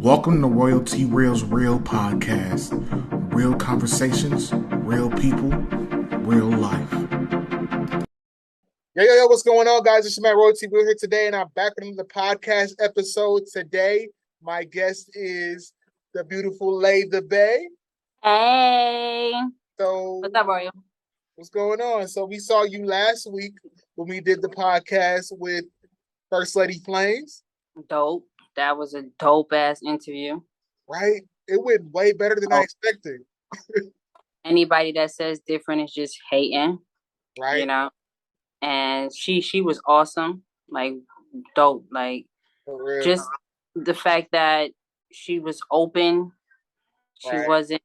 Welcome to Royalty Real's Real podcast. Real conversations, real people, real life. Yo, what's going on, guys? It's your man Royalty Real here today, and I'm back with another podcast episode today. My guest is the beautiful Lay the Bae. Hey. So, what's up, Royal? What's going on? So we saw you last week when we did the podcast with First Lady Flames. Dope. That was a dope-ass interview. Right? It went way better than I expected. Anybody that says different is just hating. Right. You know? And she was awesome. Like, dope. Like, just the fact that she was open. She wasn't,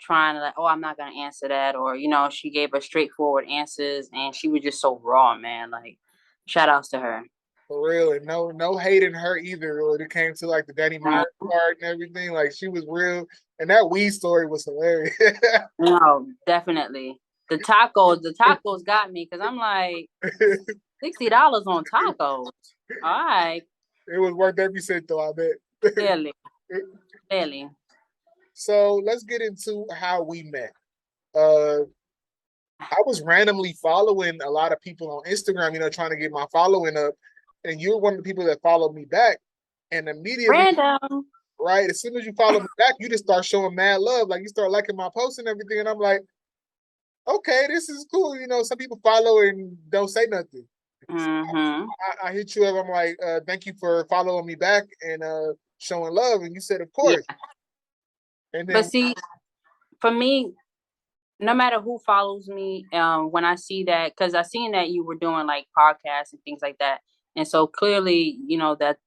trying to like, oh, I'm not going to answer that. Or, she gave us straightforward answers. And she was just so raw, man. Like, shout outs to her. For real, and no hate in her either when it came to like the Danny Myers part and everything. Like she was real, and that weed story was hilarious. No, definitely. The tacos got me because I'm like $60 on tacos. All right. It was worth every cent though, I bet. Clearly. So let's get into how we met. I was randomly following a lot of people on Instagram, trying to get my following up. And you're one of the people that followed me back, and immediately, random, right? As soon as you follow me back, you just start showing mad love. Like you start liking my posts and everything, and I'm like, okay, this is cool. Some people follow and don't say nothing. Mm-hmm. So I hit you up. I'm like, thank you for following me back and showing love. And you said, of course. Yeah. And then, but see, for me, no matter who follows me, when I see that, because I seen that you were doing like podcasts and things like that. And so clearly,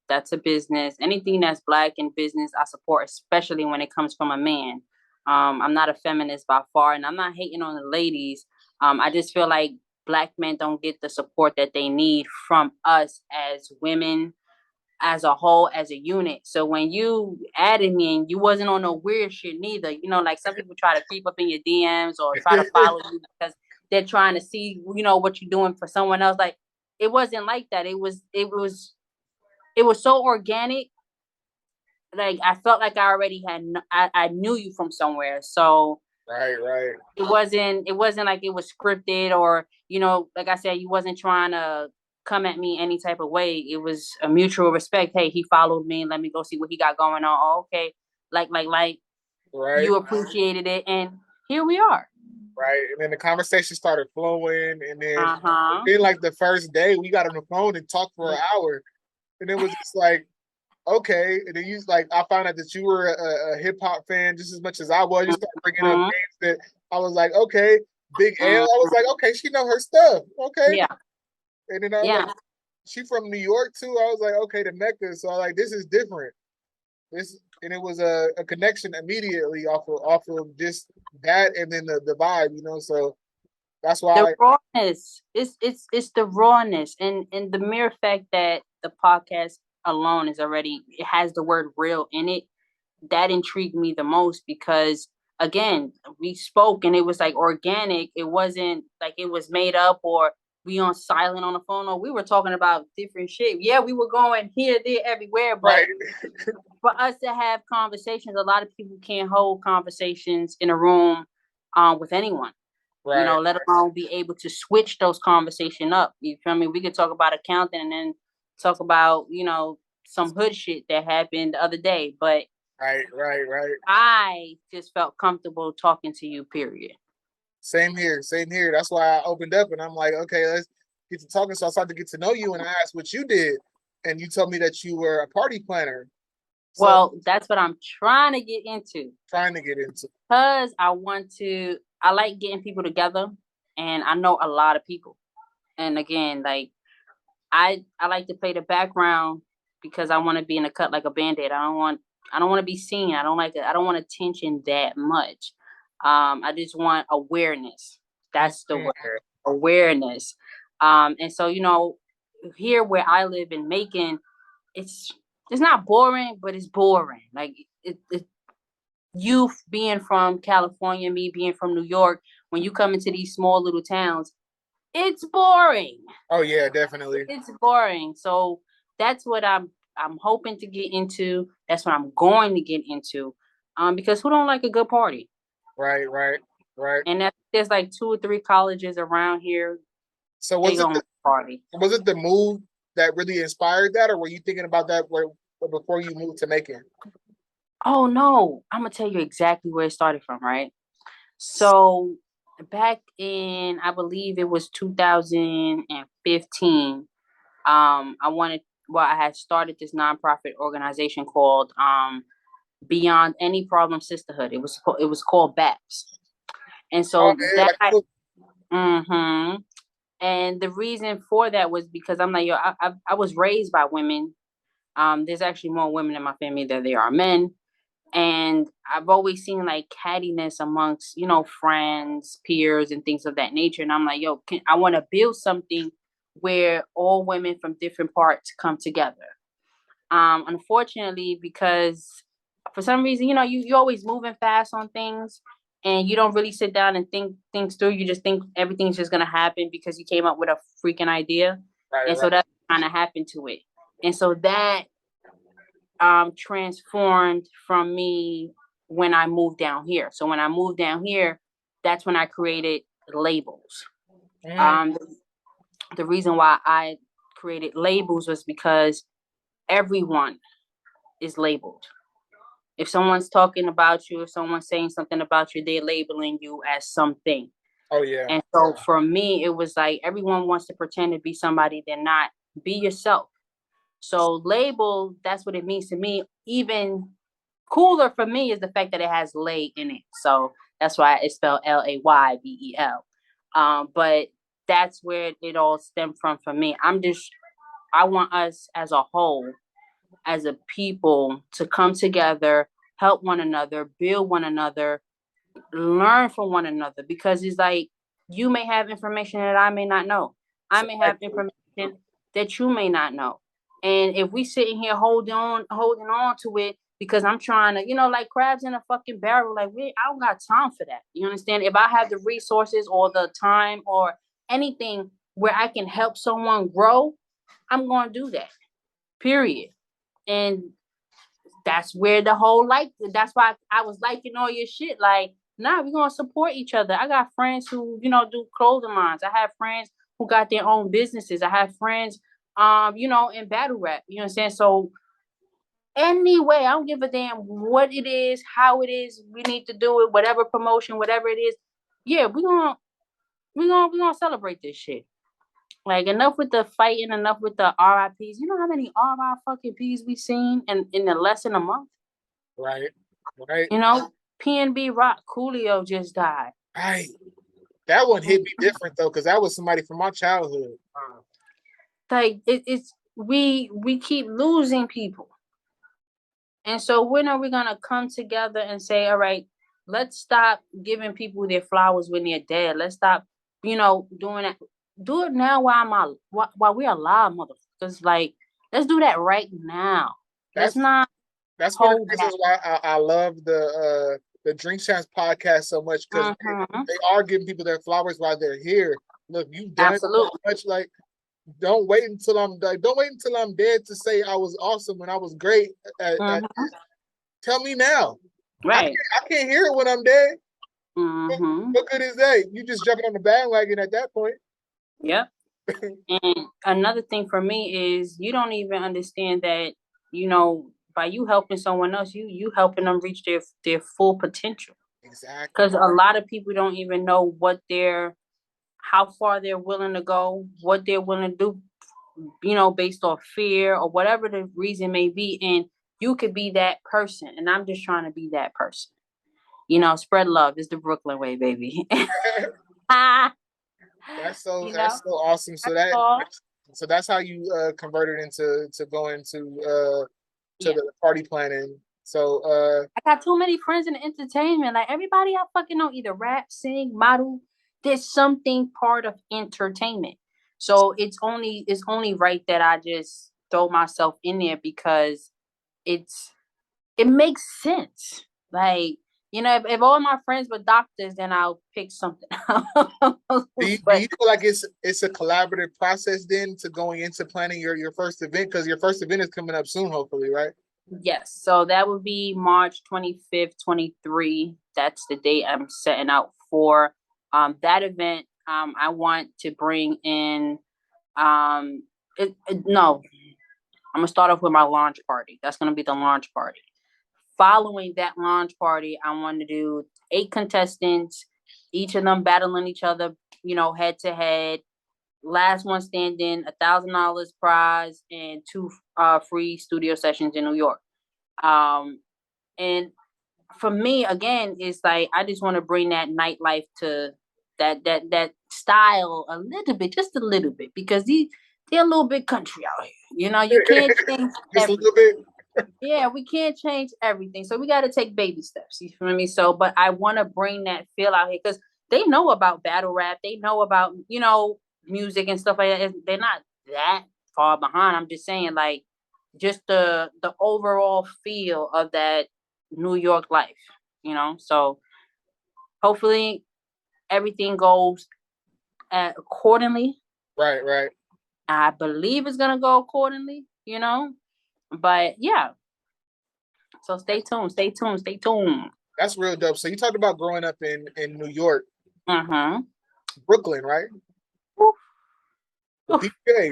that's a business. Anything that's Black in business, I support, especially when it comes from a man. I'm not a feminist by far, and I'm not hating on the ladies. I just feel like Black men don't get the support that they need from us as women, as a whole, as a unit. So when you added me and you wasn't on no weird shit neither, like some people try to creep up in your DMs or try to follow you because they're trying to see, what you're doing for someone else. Like, it wasn't like that. It was so organic. Like I felt like I already I knew you from somewhere. So right. It wasn't like it was scripted or, like I said, you wasn't trying to come at me any type of way. It was a mutual respect. Hey, he followed me. Let me go see what he got going on. Oh, okay. Like, right. You appreciated it. And here we are. Right. And then the conversation started flowing. And then, like the first day, we got on the phone and talked for an hour. And it was just like, okay. And then I found out that you were a hip hop fan just as much as I was. You started bringing up names that I was like, okay, Big L. I was like, okay, she know her stuff. Okay. Yeah. And then I was like, she from New York too. I was like, okay, the Mecca. So I was like, this is different. And it was a connection immediately off of just that, and then the vibe, So that's why the rawness. It's the rawness, and the mere fact that the podcast alone it has the word real in it. That intrigued me the most because again, we spoke and it was like organic. It wasn't like it was made up or we on silent on the phone. Or we were talking about different shit. Yeah, we were going here, there, everywhere, but for us to have conversations, a lot of people can't hold conversations in a room with anyone. Right. Let alone be able to switch those conversation up. You feel me? We could talk about accounting and then talk about, some hood shit that happened the other day. But Right. I just felt comfortable talking to you, period. Same here. That's why I opened up and I'm like, okay, let's get to talking. So I started to get to know you and I asked what you did. And you told me that you were a party planner. So, well, that's what I'm trying to get into. Because I like getting people together and I know a lot of people. And again, like I like to play the background because I want to be in a cut like a Band-Aid. I don't want to be seen. I don't want attention that much. I just want awareness. That's the word. Awareness. And so, here where I live in Macon, it's not boring, but it's boring. Like you being from California, me being from New York, when you come into these small little towns, it's boring. Oh yeah, definitely. It's boring. So that's what I I'm hoping to get into. That's what I'm going to get into. Because who don't like a good party? Right. And there's like 2 or 3 colleges around here. So was it the move that really inspired that, or were you thinking about that before you moved to Macon? Oh no, I'm gonna tell you exactly where it started from, right? So back in, I believe it was 2015, I had started this nonprofit organization called Beyond Any Problem Sisterhood. It was called BAPS. And so and the reason for that was because I'm like, I was raised by women. There's actually more women in my family than there are men. And I've always seen like cattiness amongst, friends, peers, and things of that nature. And I'm like, I want to build something where all women from different parts come together. Unfortunately, because for some reason, you're always moving fast on things and you don't really sit down and think things through. You just think everything's just going to happen because you came up with a freaking idea. So that kind of happened to it. And so that transformed from me when I moved down here. So when I moved down here, that's when I created labels. The reason why I created labels was because everyone is labeled. If someone's talking about you, if someone's saying something about you, they're labeling you as something. Oh yeah. And so for me, it was like everyone wants to pretend to be somebody they're not. Be yourself. So label, that's what it means to me. Even cooler for me is the fact that it has lay in it. So that's why it's spelled Laybel. But that's where it all stemmed from for me. I want us as a whole, as a people, to come together, help one another, build one another, learn from one another, because it's like you may have information that I may not know. I may have information that you may not know. And if we sitting here holding on to it because I'm trying to, like crabs in a fucking barrel, like I don't got time for that. You understand? If I have the resources or the time or anything where I can help someone grow, I'm going to do that. Period. And that's where that's why I was liking all your shit. Like, nah, we're going to support each other. I got friends who, do clothing lines. I have friends who got their own businesses. I have friends, in battle rap. You know what I'm saying? So anyway, I don't give a damn what it is, how it is. We need to do it, whatever promotion, whatever it is. Yeah, we're gonna celebrate this shit. Like, enough with the fighting, enough with the RIPs. You know how many RIPs we've seen in the less than a month? Right. PNB Rock, Coolio just died. Right. That one hit me different though, because that was somebody from my childhood. Like we keep losing people. And so when are we gonna come together and say, all right, let's stop giving people their flowers when they're dead. Let's stop, doing that. Do it now while we're alive, motherfuckers. Like, let's do that right now. That's one of the reasons why I love the Drink Champs podcast so much, because they are giving people their flowers while they're here. Look, you've done so much. Like, don't wait until I'm dead to say I was awesome when I was great. Tell me now. Right. I can't hear it when I'm dead. What good is that? You just jumping on the bandwagon at that point. Yep. And another thing for me is you don't even understand that, by you helping someone else, you helping them reach their full potential. Exactly. Because a lot of people don't even know how far they're willing to go, what they're willing to do, based off fear or whatever the reason may be. And you could be that person. And I'm just trying to be that person. Spread love. It's the Brooklyn way, baby. That's so awesome. So that's how you converted into going to the party planning. So I got too many friends in entertainment. Like, everybody I fucking know either rap, sing, model. There's something part of entertainment. So it's only right that I just throw myself in there because it makes sense. Like, You know, if all my friends were doctors, then I'll pick something else. Do you feel like it's a collaborative process then to going into planning your first event? Because your first event is coming up soon, hopefully, right? Yes. So that would be March 25th, 23. That's the date I'm setting out for. That event, I want to bring in, no, I'm going to start off with my launch party. That's going to be the launch party. Following that launch party, I want to do 8 contestants, each of them battling each other, you know, head to head. Last one standing, $1,000 prize, and 2 free studio sessions in New York. And for me, again, it's like I just want to bring that nightlife to that style a little bit, just a little bit, because they're a little bit country out here. You know, you can't change just a little bit. Yeah, we can't change everything, so we got to take baby steps. You feel me? So, but I want to bring that feel out here because they know about battle rap, they know about music and stuff like that. They're not that far behind. I'm just saying, like, just the overall feel of that New York life. So hopefully everything goes accordingly. Right. I believe it's gonna go accordingly. But yeah. So stay tuned. That's real dope. So you talked about growing up in New York. Brooklyn, right? The BK.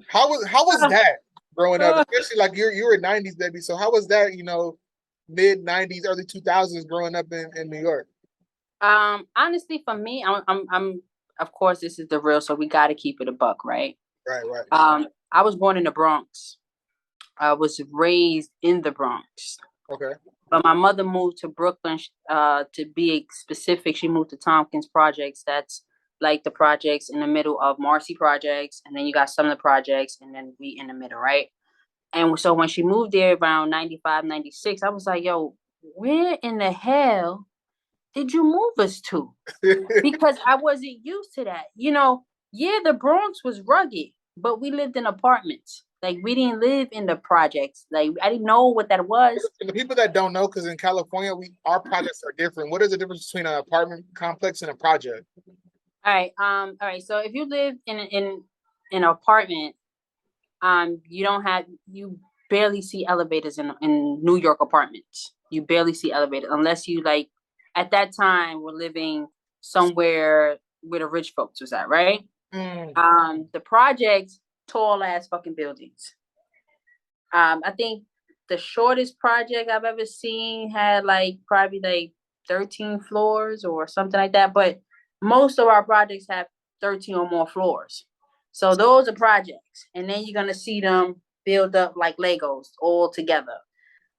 How was that growing up? Especially like you were 90s baby. So how was that, mid 90s, early 2000s growing up in New York? Honestly, for me, I'm of course this is the real, so we got to keep it a buck, right? Right. I was born in the Bronx. I was raised in the Bronx. Okay. But my mother moved to Brooklyn, to be specific. She moved to Tompkins Projects. That's like the projects in the middle of Marcy Projects. And then you got some of the projects, and then we in the middle, right? And so when she moved there around 95, 96, I was like, yo, where in the hell did you move us to? Because I wasn't used to that. Yeah, the Bronx was rugged, but we lived in apartments. Like, we didn't live in the projects. Like, I didn't know what that was. For the people that don't know, because in California, our projects are different. What is the difference between an apartment complex and a project? All right. So if you live in an apartment, you barely see elevators in New York apartments. You barely see elevators unless you, like, at that time were living somewhere where the rich folks was at, right? The projects, tall ass fucking buildings. I think the shortest project I've ever seen had probably 13 floors or something like that. But most of our projects have 13 or more floors. So those are projects. And then you're going to see them build up like Legos all together.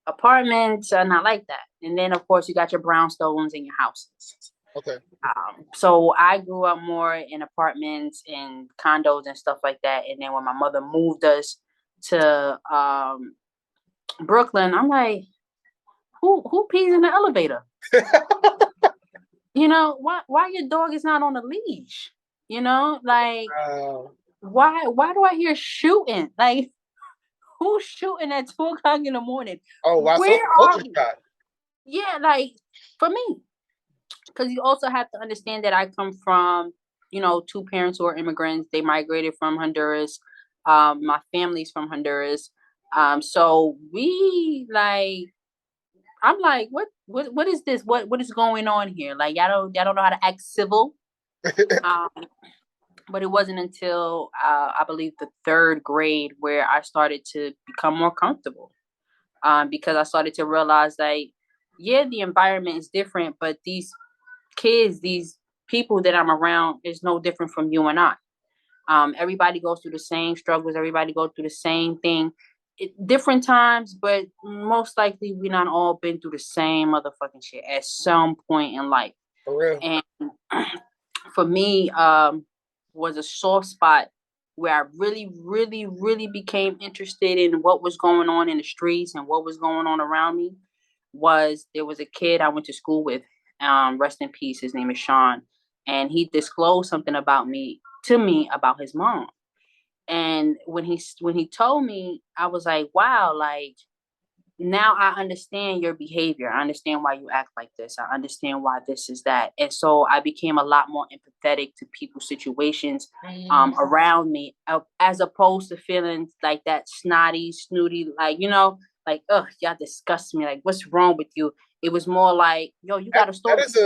Apartments are not like that. And then, of course, you got your brownstones in your houses. Okay. So I grew up more in apartments and condos and stuff like that. And then when my mother moved us to Brooklyn, I'm like, who pees in the elevator? Why your dog is not on a leash? Why do I hear shooting? Like, who's shooting at 2:00 in the morning? Oh, wow. Where are we? Yeah, like, for me, because you also have to understand that I come from, 2 parents who are immigrants. They migrated from Honduras. My family's from Honduras. So I'm like, what is this? What is going on here? Like, y'all don't know how to act civil. But it wasn't until I believe the 3rd grade where I started to become more comfortable. Because I started to realize, like, yeah, the environment is different, but these kids, these people that I'm around, is no different from you and I. Everybody goes through the same struggles. Everybody goes through the same thing at different times, but most likely we not all been through the same motherfucking shit at some point in life. For real. And for me, was a soft spot where I really, really, really became interested in what was going on in the streets and what was going on around me. There was a kid I went to school with, rest in peace, his name is Sean, and he disclosed something to me about his mom. And when he told me, I was like, wow, like, now I understand your behavior. I understand why you act like this. I understand why this is that. And so I became a lot more empathetic to people's situations around me, as opposed to feeling like that snotty, snooty, like, like, ugh, y'all disgust me. Like, what's wrong with you? It was more like, yo, you got a story. That is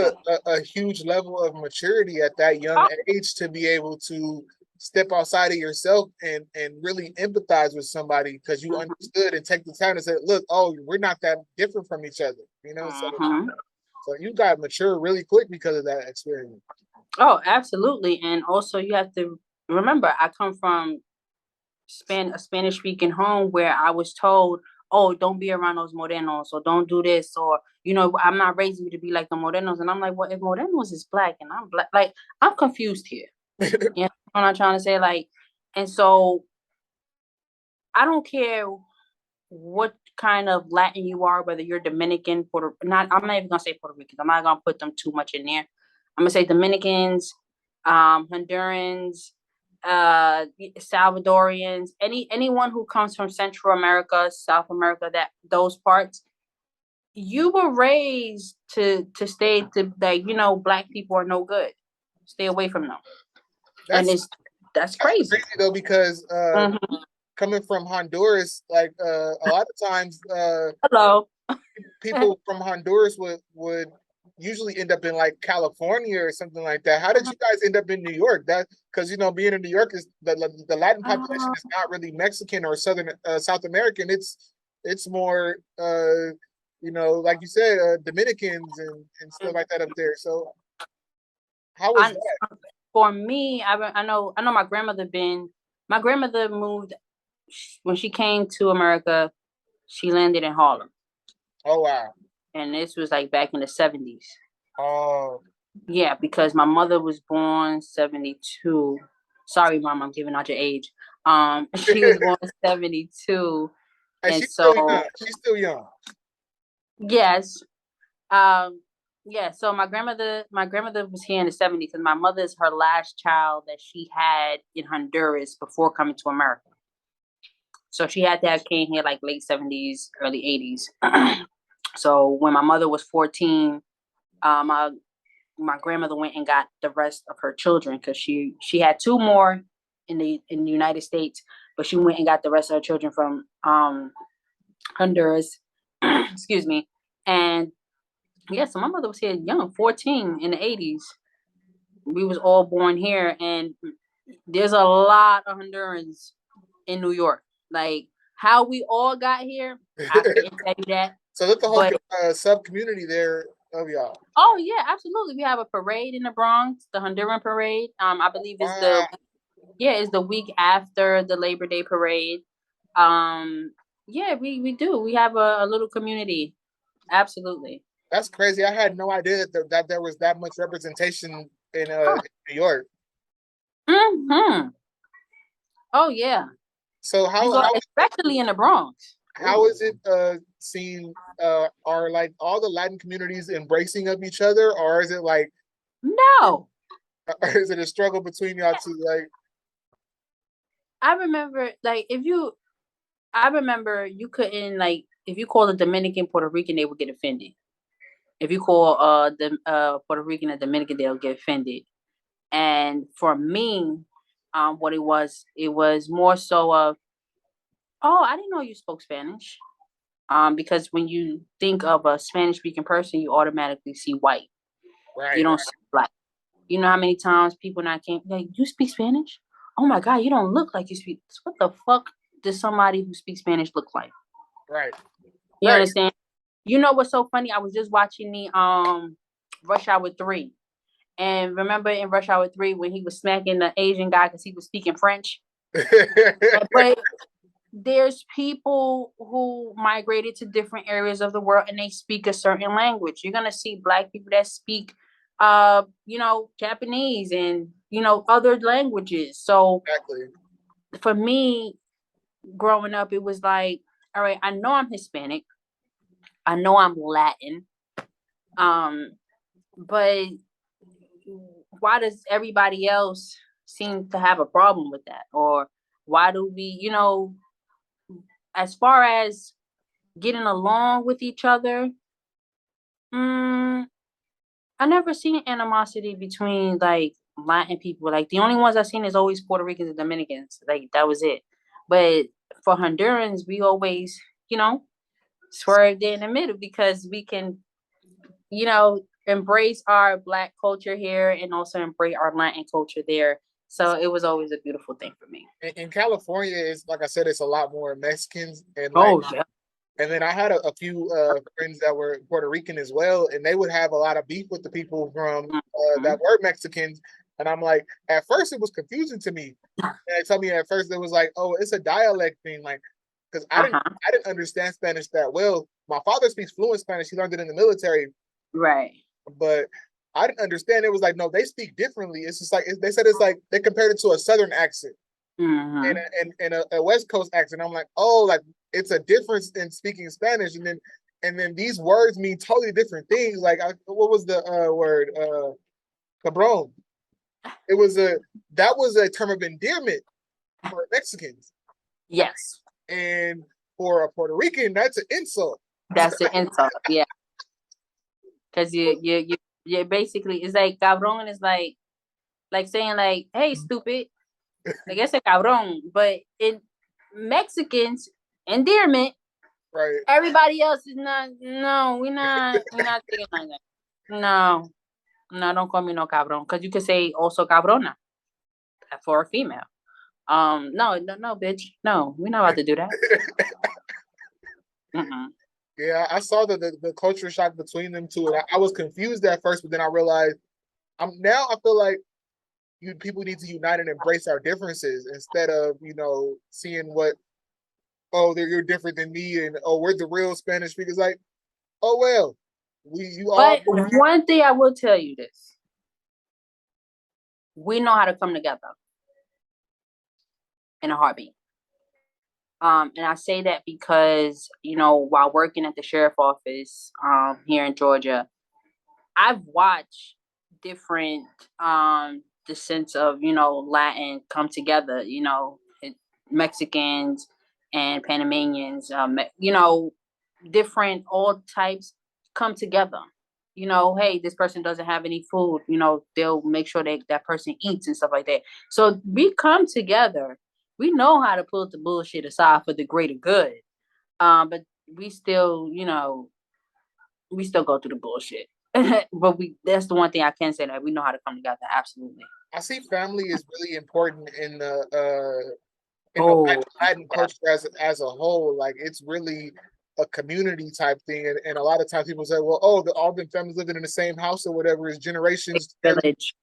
a huge level of maturity at that young age, to be able to step outside of yourself and really empathize with somebody, because you understood and take the time to say, look, oh, we're not that different from each other, so you got mature really quick because of that experience. Oh, absolutely. And also you have to remember, I come from a Spanish speaking home where I was told, oh, don't be around those morenos, or don't do this, or I'm not raising you to be like the morenos. And I'm like, well, if morenos is black and I'm black, like, I'm confused here. You know what I'm trying to say? Like, and so I don't care what kind of Latin you are, whether you're Dominican, I'm not even gonna say Puerto Rican. I'm not gonna put them too much in there. I'm gonna say Dominicans, Hondurans, Salvadorians, anyone who comes from Central America, South America, those parts. You were raised to stay to, like, black people are no good. Stay away from them. That's crazy though, because coming from Honduras, like a lot of times hello, people from Honduras would usually end up in like California or something like that. How did you guys end up in New York? That because being in New York is the Latin population is not really Mexican or South American. It's more like you said, Dominicans and stuff like that up there. So how was that? For me, I know my grandmother moved when she came to America. She landed in Harlem. Oh wow. And this was like back in the 70s. Oh. Yeah, because my mother was born 72. Sorry, Mom, I'm giving out your age. She was born 72. And she's still young. Yes. Yeah, so my grandmother was here in the 70s, and my mother's her last child that she had in Honduras before coming to America. So she had that came here like late 70s, early 80s. So when my mother was 14, my grandmother went and got the rest of her children, because she had two more in the United States, but she went and got the rest of her children from Honduras. Excuse me. And yeah, so my mother was here young, 14 in the 80s. We was all born here, and there's a lot of Hondurans in New York. Like, how we all got here, I can't tell you that. So that's the whole sub community there of y'all. Oh yeah, absolutely. We have a parade in the Bronx, the Honduran parade. I believe is the week after the Labor Day parade. Yeah, we do. We have a little community. Absolutely. That's crazy. I had no idea that there was that much representation in New York. Mm-hmm. Oh yeah. So especially in the Bronx. How is it seen? Are like all the Latin communities embracing of each other, or is it like no? Or is it a struggle between y'all two? Like, I remember, like, you couldn't, like, if you call a Dominican Puerto Rican, they would get offended. If you call the Puerto Rican a Dominican, they'll get offended. And for me, what it was more so of, oh, I didn't know you spoke Spanish. Because when you think of a Spanish speaking person, you automatically see white. Right. You don't see black. You know how many times people like, you speak Spanish? Oh my God, you don't look like you speak. What the fuck does somebody who speaks Spanish look like? Right. You understand? You know what's so funny? I was just watching the Rush Hour 3. And remember in Rush Hour 3 when he was smacking the Asian guy because he was speaking French? But there's people who migrated to different areas of the world and they speak a certain language. You're gonna see black people that speak Japanese and other languages. So exactly. For me, growing up, it was like, all right, I know I'm Hispanic, I know I'm Latin, but why does everybody else seem to have a problem with that? Or why do we, as far as getting along with each other. I never seen animosity between like Latin people. Like the only ones I've seen is always Puerto Ricans and Dominicans. Like that was it. But for Hondurans, we always, swerved in the middle because we can, embrace our Black culture here and also embrace our Latin culture there. So it was always a beautiful thing for me. In California, it's like I said, it's a lot more Mexicans and yeah. And then I had a few friends that were Puerto Rican as well, and they would have a lot of beef with the people from that were Mexicans. And I'm like, at first it was confusing to me. And they told me at first it was like, oh, it's a dialect thing, like because I didn't understand Spanish that well. My father speaks fluent Spanish; he learned it in the military, right? But I didn't understand. It was like, no, they speak differently. It's just like they said it's like they compared it to a Southern accent and a West Coast accent. I'm like, oh, like it's a difference in speaking Spanish, and then these words mean totally different things. Like, what was the word? Cabron. That was a term of endearment for Mexicans. Yes. And for a Puerto Rican, that's an insult. That's an insult. Yeah. Because you basically, it's like cabron is like saying like, hey, stupid. I guess a cabron, but in Mexicans, endearment. Right. Everybody else is not. No, we're not thinking like that. No, don't call me no cabron, because you could say also cabrona for a female. No, bitch. No, we're not about to do that. Yeah, I saw the culture shock between them two, and I was confused at first, but then I realized I feel like people need to unite and embrace our differences instead of seeing what you're different than me and we're the real Spanish speakers. Like, oh well, But one thing I will tell you this: we know how to come together in a heartbeat. And I say that because, while working at the sheriff office here in Georgia, I've watched different the sense of, Latin come together, Mexicans and Panamanians, different all types come together. Hey, this person doesn't have any food, they'll make sure that person eats and stuff like that. So we come together. We know how to put the bullshit aside for the greater good. But we still, we still go through the bullshit. But that's the one thing I can say, that we know how to come together. Absolutely. I see family is really important in the Latin culture as a whole. Like, it's really a community type thing, and a lot of times people say, well, all the families living in the same house or whatever is generations. Village.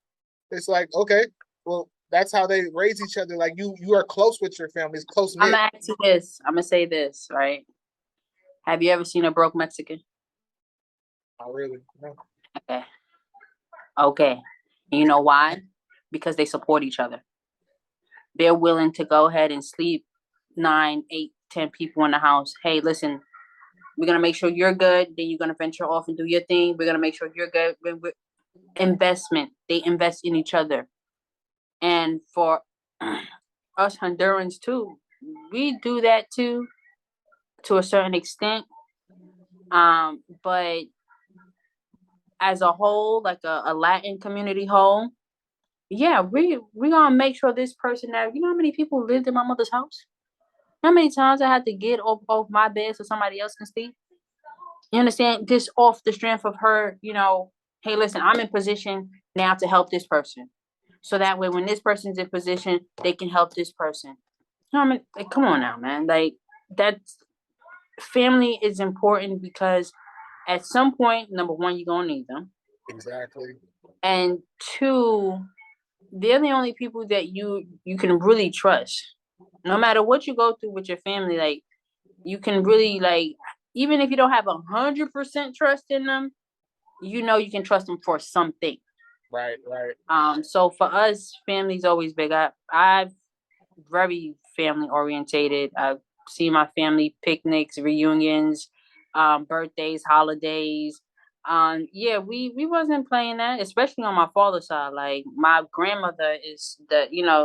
It's like, okay, well, that's how they raise each other. Like, you are close with your family. It's close knit. I'm gonna ask you this. I'm gonna say this, right? Have you ever seen a broke Mexican? Not really. No. Okay. And you know why? Because they support each other. They're willing to go ahead and sleep 9, 8, 10 people in the house. Hey, listen, we're gonna make sure you're good. Then you're gonna venture off and do your thing. We're gonna make sure you're good. Investment. They invest in each other. And for us Hondurans too, we do that too, to a certain extent. But as a whole, like a Latin community whole, yeah, we gonna make sure this person that, how many people lived in my mother's house? How many times I had to get off my bed so somebody else can sleep? You understand? Just off the strength of her, hey, listen, I'm in position now to help this person. So that way when this person's in position, they can help this person. I mean, like, come on now, man. Like, that's family is important, because at some point, number one, you're gonna need them. Exactly. And two, they're the only people that you can really trust. No matter what you go through with your family, like, you can really, like, even if you don't have 100% trust in them, you can trust them for something. Right. So for us, family's always big. I've very family orientated. I've seen my family picnics, reunions, birthdays, holidays. Yeah, we wasn't playing that, especially on my father's side. Like, my grandmother is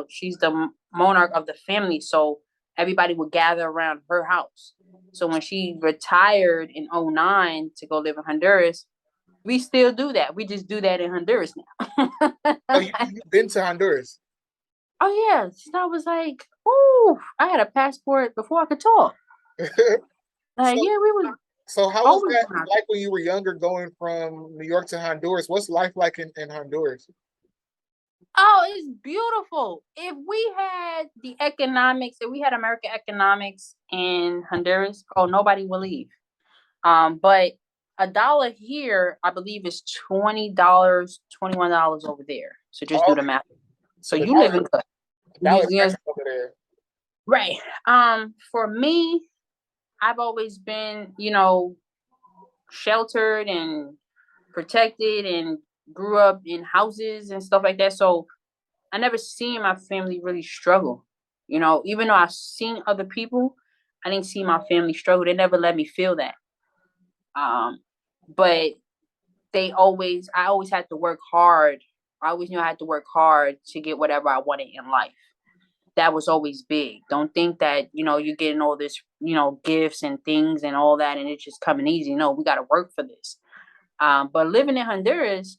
she's the monarch of the family, so everybody would gather around her house. So when she retired in 2009 to go live in Honduras, we still do that. We just do that in Honduras now. Oh, you've been to Honduras? Oh yeah. So I was like, "Ooh, I had a passport before I could talk." So, Yeah, we was so how was always that doing like when you were younger, going from New York to Honduras? What's life like in Honduras? Oh, it's beautiful. If we had the economics, if we had American economics in Honduras, oh, nobody will leave. But $1 here, I believe, is $20, $21 over there. So just do Oh, the math. So so the you live in good. dollar You know, over there. right. For me, I've always been, sheltered and protected and grew up in houses and stuff like that. So I never seen my family really struggle. Even though I've seen other people, I didn't see my family struggle. They never let me feel that. But I always had to work hard. I always knew I had to work hard to get whatever I wanted in life. That was always big. Don't think that, you're getting all this, gifts and things and all that, and it's just coming easy. No, we got to work for this. But living in Honduras,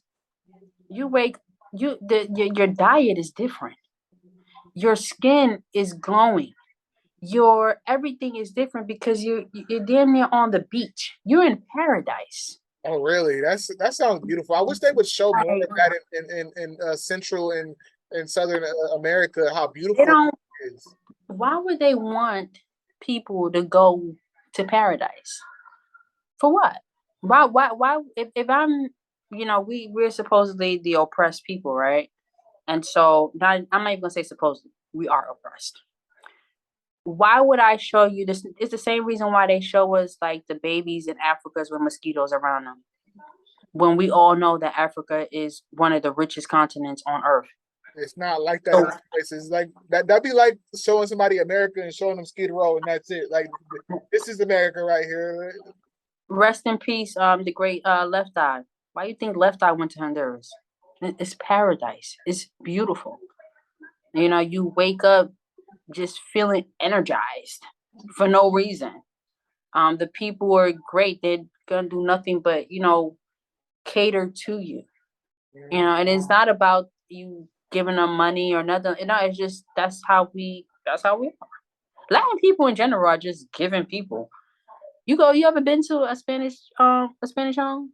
you wake, your diet is different. Your skin is glowing. Your everything is different because you're damn near on the beach. You're in paradise. Oh, really? That sounds beautiful. I wish they would show more Like, of that in Central and Southern America. How they beautiful don't. it is. Why would they want people to go to paradise? For what? Why? If I'm, we're supposedly the oppressed people, right? And so, I'm not even gonna say supposedly. We are oppressed. Why would I show you this? It's the same reason why they show us like the babies in Africa with mosquitoes around them. When we all know that Africa is one of the richest continents on earth. It's not like that in So some places. Like that'd be like showing somebody America and showing them Skid Row and that's it. Like this is America right here. rest in peace, the great Left Eye. Why you think Left Eye went to Honduras? It's paradise. It's beautiful. You wake up just feeling energized for no reason. The people are great. They're gonna do nothing but cater to you. And it's not about you giving them money or nothing. It's just that's how we are. Latin people in general are just giving people. You ever been to a Spanish home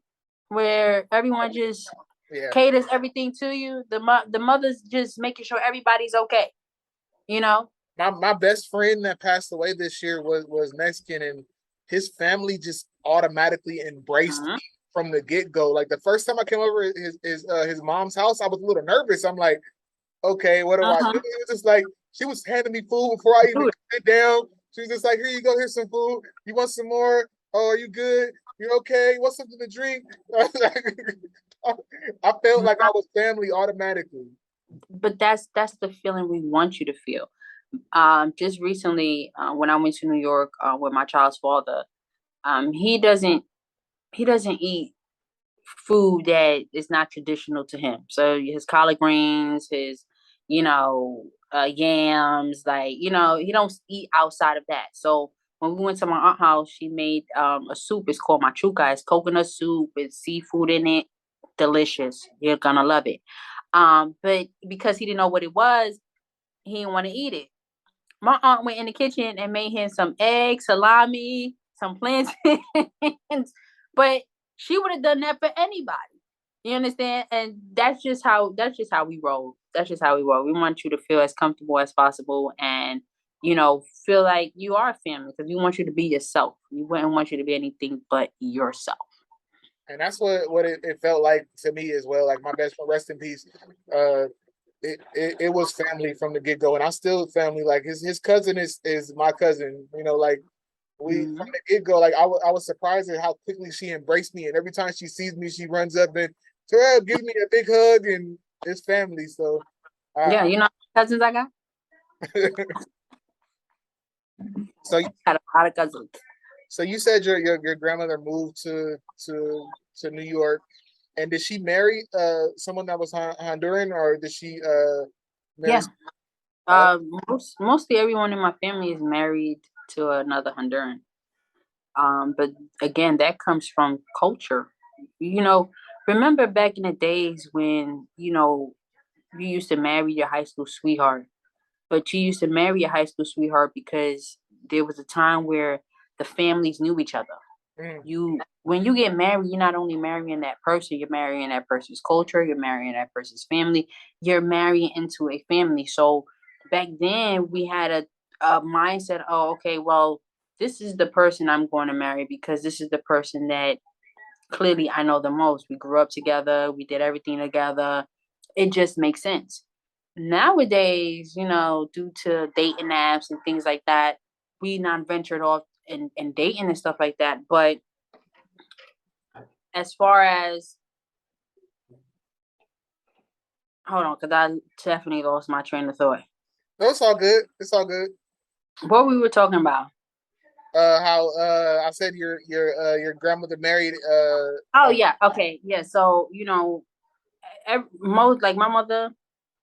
where everyone just Yeah. caters everything to you? The mothers just making sure everybody's okay. You know. My best friend that passed away this year was Mexican, and his family just automatically embraced Uh-huh. me from the get go. Like the first time I came over his mom's house, I was a little nervous. I'm like, okay, what do I do? Uh-huh. It was just like she was handing me food before I even Dude, sit down. She was just like, here you go, here's some food. You want some more? Oh, are you good? You okay? Want something to drink? I felt like I was family automatically. but that's the feeling we want you to feel. Just recently, when I went to New York with my child's father, he doesn't eat food that is not traditional to him. So his collard greens, his yams, like he don't eat outside of that. So when we went to my aunt's house, she made a soup. It's called machuca. It's coconut soup. It's seafood in it. Delicious. You're gonna love it. But because he didn't know what it was, he didn't want to eat it. My aunt went in the kitchen and made him some eggs, salami, some plantains, but she would have done that for anybody. You understand? And that's just how we roll. That's just how we roll. We want you to feel as comfortable as possible and feel like you are family because we want you to be yourself. We wouldn't want you to be anything but yourself. And that's what it felt like to me as well. Like my best friend, rest in peace. Uh, it was family from the get go, and I still family. Like his cousin is my cousin. Like we from Mm-hmm. the get go. Like I was surprised at how quickly she embraced me, and every time she sees me, she runs up and Terrell gives me a big hug, and it's family. So, Yeah, I, cousins I got. so Got a lot of cousins. so you said your grandmother moved to New York, and did she marry someone that was Honduran, or did she marry? Yeah. Oh, Mostly everyone in my family is married to another Honduran. But again, that comes from culture. Remember back in the days when, you used to marry your high school sweetheart, but you used to marry your high school sweetheart because there was a time where the families knew each other. When you get married, you're not only marrying that person, you're marrying that person's culture, you're marrying that person's family, you're marrying into a family. So back then we had a mindset, oh, okay, well, this is the person I'm going to marry because this is the person that clearly I know the most. We grew up together, we did everything together. It just makes sense. Nowadays, due to dating apps and things like that, we not ventured off and dating and stuff like that. But as far as hold on, because I definitely lost my train of thought. No, it's all good. It's all good. What we were talking about? How I said your grandmother married. Oh yeah, okay, yeah. So most like my mother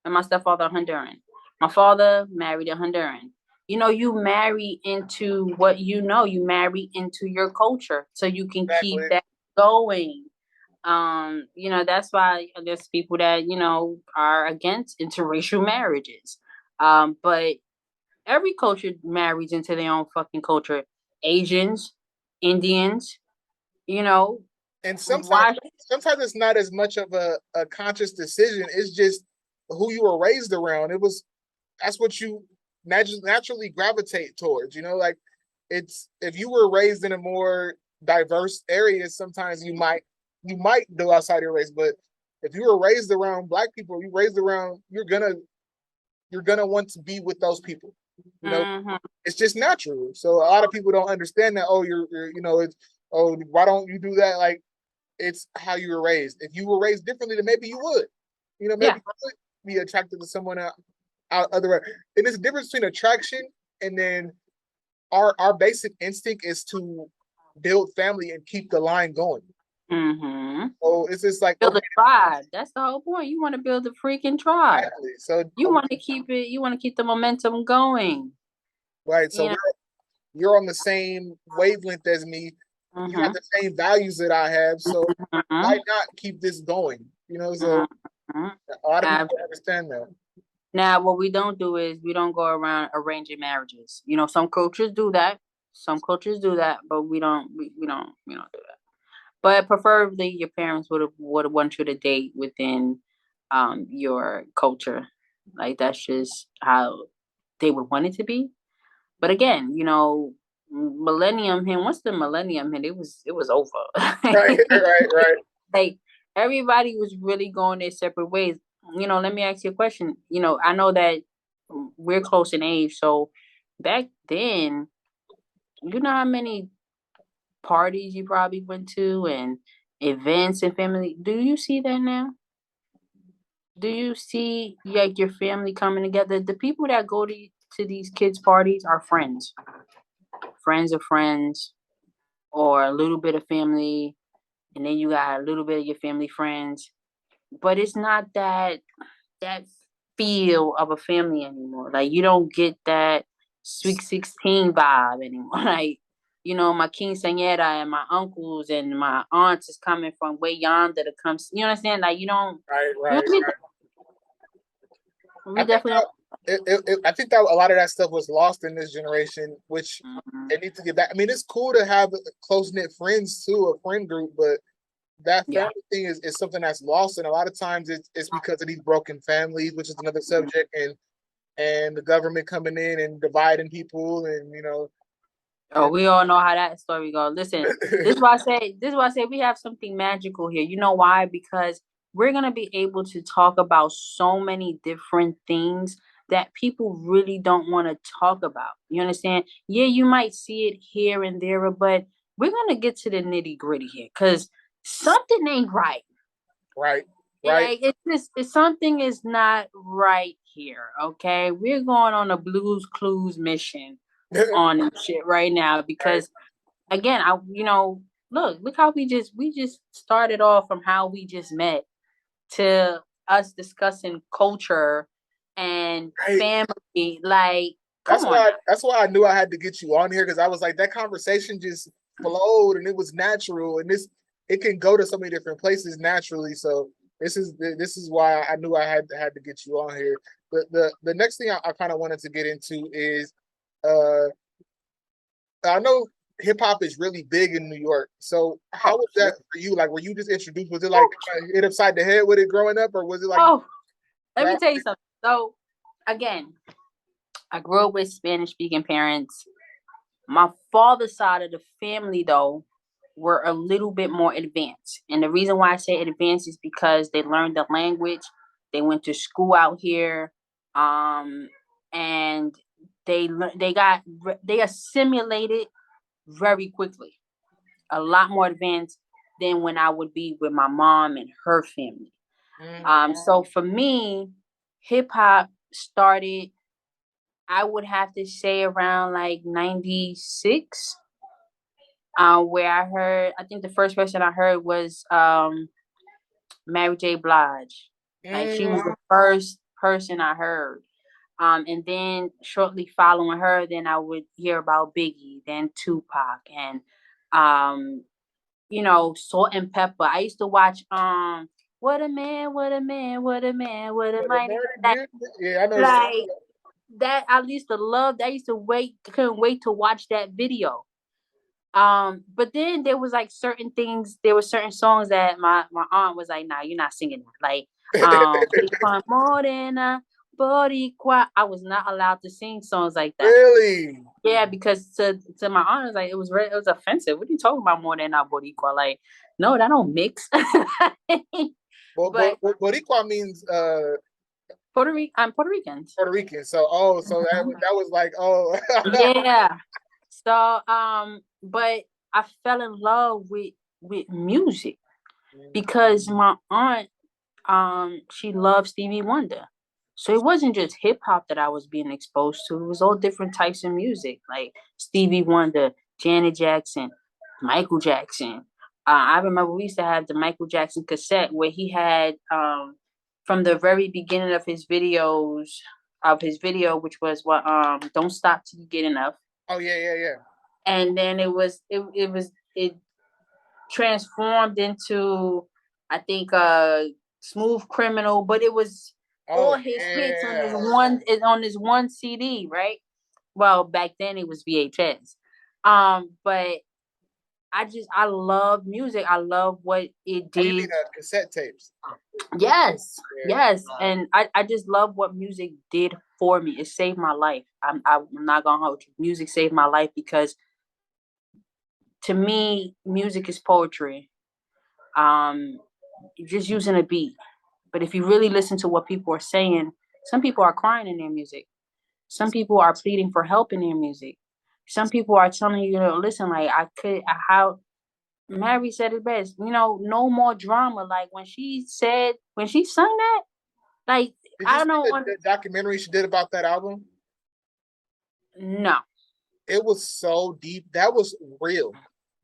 and my stepfather are Honduran. My father married a Honduran. You marry into what you know. You marry into your culture, so you can keep that going. That's why there's people that are against interracial marriages. But every culture marries into their own fucking culture. Asians, Indians, and sometimes it's not as much of a conscious decision. It's just who you were raised around. That's what you naturally gravitate towards. Like it's if you were raised in a more diverse area, sometimes you might do outside your race. But if you were raised around Black people, you're gonna want to be with those people. It's just natural. So a lot of people don't understand that. Oh, you're it's why don't you do that? Like it's how you were raised. If you were raised differently, then maybe you would. Maybe you would be attracted to someone out other way. And there's a difference between attraction and then our basic instinct is to build family and keep the line going. So it's just like build a tribe. That's the whole point. You want to build a freaking tribe. Exactly. So you want to keep it. You want to keep the momentum going. Right. So you're on the same wavelength as me. You have the same values that I have. So why not keep this going? So a lot of people understand that. Now, what we don't do is we don't go around arranging marriages. Some cultures do that. But we don't. We don't do that. But preferably, your parents would want you to date within your culture. Like that's just how they would want it to be. But again, millennium him. Once the millennium hit, it was over. Right. Like everybody was really going their separate ways. Let me ask you a question. I know that we're close in age, so back then, you know how many parties you probably went to and events and family. Do you see that now? Do you see like your family coming together? The people that go to these kids' parties are friends of friends, or a little bit of family, and then you got a little bit of your family friends. But it's not that feel of a family anymore. Like you don't get that Sweet 16 vibe anymore. Like my quinceañera and my uncles and my aunts is coming from way yonder to come. You know what I'm saying? Like you don't. Right. We definitely. I think that a lot of that stuff was lost in this generation, which it needs to get back. I mean, it's cool to have close knit friends too, a friend group, but that family thing is something that's lost, and a lot of times it's because of these broken families, which is another subject, and the government coming in and dividing people, and Oh, we all know how that story goes. Listen, this is why I say we have something magical here. You know why? Because we're gonna be able to talk about so many different things that people really don't want to talk about. You understand? Yeah, you might see it here and there, but we're gonna get to the nitty gritty here because something ain't right. Right. Like it's something is not right here. Okay, we're going on a Blues Clues mission on this shit right now because again, look how we just started off from how we just met to us discussing culture and family. Like, that's why I knew I had to get you on here because I was like that conversation just flowed and it was natural, and it can go to so many different places naturally. So this is why I knew I had to get you on here. The next thing I kind of wanted to get into is I know hip hop is really big in New York. So how was that for you? Like, were you just introduced? Was it like hit upside the head with it growing up, or was it like? Oh, let me tell you something. So again, I grew up with Spanish speaking parents. My father's side of the family, though, were a little bit more advanced. And the reason why I say advanced is because they learned the language. They went to school out here. And they assimilated very quickly. A lot more advanced than when I would be with my mom and her family. So for me, hip hop started, I would have to say around like 96, where I think the first person I heard was Mary J. Blige. Like, she was the first person I heard. And then shortly following her, then I would hear about Biggie, then Tupac, and Salt and Pepper. I used to watch What a Man, What a Man, What a Man, What a Mighty Man. Yeah, I know. Like that, I used to love that. I used to couldn't wait to watch that video. But then there was like certain things, there were certain songs that my aunt was like, nah, you're not singing that. Like, more than a Boricua. I was not allowed to sing songs like that. Really? Yeah, because to my aunt, it was like, it was offensive. What are you talking about, more than a Boricua? Like, no, that don't mix. Well, but Boricua means Puerto Ricans. Puerto Rican. So that was like, yeah. So but I fell in love with music because my aunt she loved Stevie Wonder. So it wasn't just hip hop that I was being exposed to. It was all different types of music, like Stevie Wonder, Janet Jackson, Michael Jackson. I remember we used to have the Michael Jackson cassette where he had from the very beginning of his video, which was what Don't Stop Till You Get Enough. Oh yeah. And then it transformed into, I think, Smooth Criminal, but it was all his hits on this one CD, right? Well, back then it was VHS. But I love music. I love what it did. You mean cassette tapes? Yes. And I just love what music did for me. It saved my life. I'm not gonna hold you. Music saved my life because to me, music is poetry. Just using a beat. But if you really listen to what people are saying, some people are crying in their music. Some people are pleading for help in their music. Some people are telling you, listen, like how Mary said it best, no more drama. Like when she sung that, like, I don't know. The documentary she did about that album? No. It was so deep. That was real.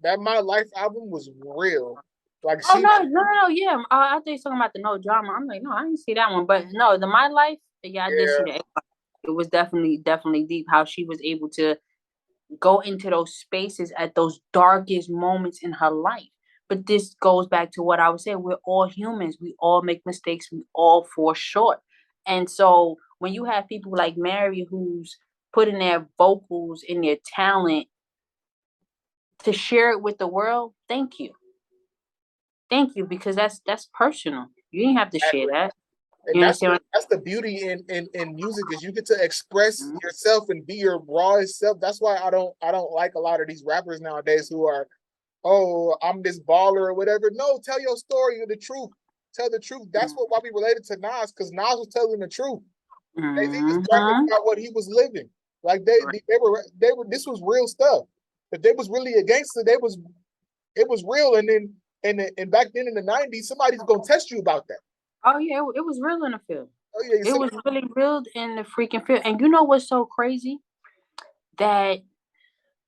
That My Life album was real. Like, no, yeah. I thought you were talking about the No Drama. I'm like, no, I didn't see that one. But no, the My Life, yeah, I did see that. It was definitely deep how she was able to go into those spaces at those darkest moments in her life. But this goes back to what I was saying. We're all humans. We all make mistakes. We all fall short. And so when you have people like Mary who's putting their vocals and their talent to share it with the world, thank you. Thank you, because that's personal. You didn't have to share that. And that's the beauty in music, is you get to express yourself and be your rawest self. That's why I don't like a lot of these rappers nowadays who are, oh, I'm this baller or whatever. No, tell your story or the truth. Tell the truth. That's why we related to Nas, because Nas was telling the truth. He was rapping about what he was living. Like they were this was real stuff. If they was really a gangster, it was real. And then and back then in the 90s, somebody's gonna test you about that. Oh yeah, it was real in the field. Oh yeah, it was really real in the freaking field. And you know what's so crazy? That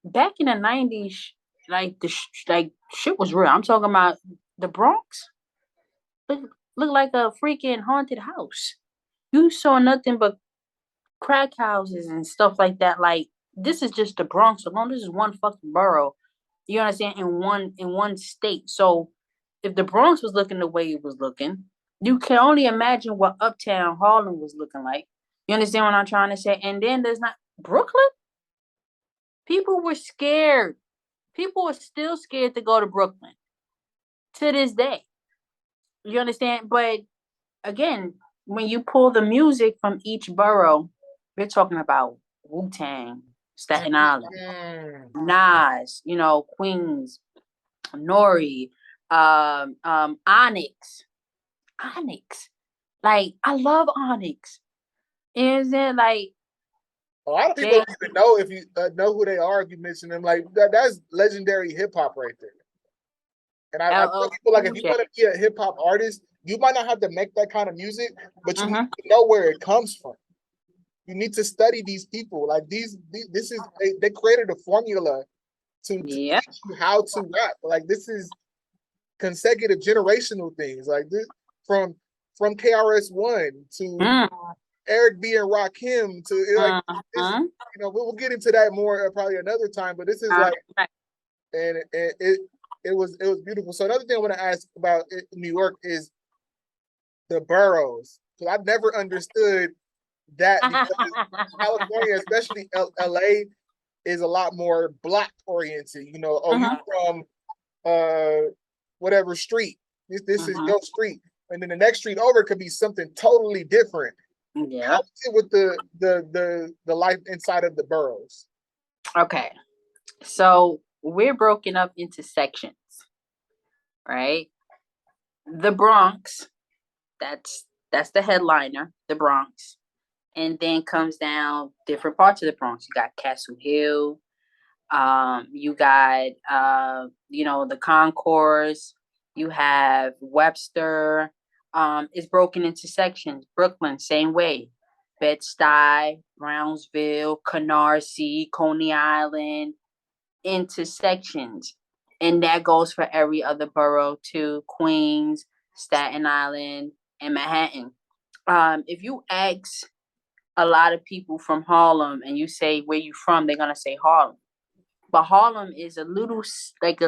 back in the 90s, like shit was real. I'm talking about the Bronx. Look like a freaking haunted house. You saw nothing but crack houses and stuff like that. Like, this is just the Bronx alone. This is one fucking borough. You understand? In one state. So if the Bronx was looking the way it was looking, you can only imagine what Uptown Harlem was looking like. You understand what I'm trying to say? And then there's not Brooklyn. People were scared. People are still scared to go to Brooklyn to this day. You understand? But again, when you pull the music from each borough, we're talking about Wu-Tang, Staten Island, Nas, Queens, Nori, Onyx. Like, I love Onyx. Is it like a lot of people don't even know if you know who they are if you mention them. Like that's legendary hip hop right there. And I tell people, like, if you want to be a hip hop artist, you might not have to make that kind of music, but you need to know where it comes from. You need to study these people. Like they created a formula to teach you how to rap. Like this is consecutive generational things. Like this from KRS-One to Eric B and Rakim to like this, we'll get into that more probably another time. But this is like, and it was beautiful. So another thing I want to ask about New York is the boroughs. So I've never understood that because California, especially LA, is a lot more black oriented. You from whatever street. This is your street, and then the next street over could be something totally different. Yeah. How is it with the life inside of the boroughs? Okay, so we're broken up into sections, right? The Bronx, that's the headliner, the Bronx, and then comes down different parts of the Bronx. You got Castle Hill, you got the Concourse, you have Webster. It's broken into sections. Brooklyn, same way. Bed-Stuy, Brownsville, Canarsie, Coney Island, into sections. And that goes for every other borough too. Queens, Staten Island, and Manhattan. If you ask a lot of people from Harlem and you say where you from, they're gonna say Harlem. But Harlem is a little speck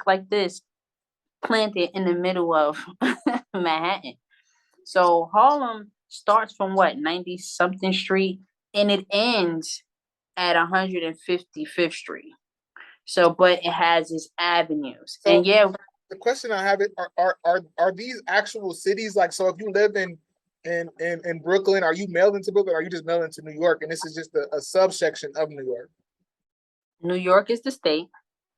like this planted in the middle of Manhattan. So Harlem starts from 90 something street and it ends at 155th Street. So, but it has its avenues. So, and yeah, the question I have is, are these actual cities? Like, so if you live in Brooklyn, are you mailed into Brooklyn? Or are you just mailed into New York? And this is just a subsection of New York. New York is the state.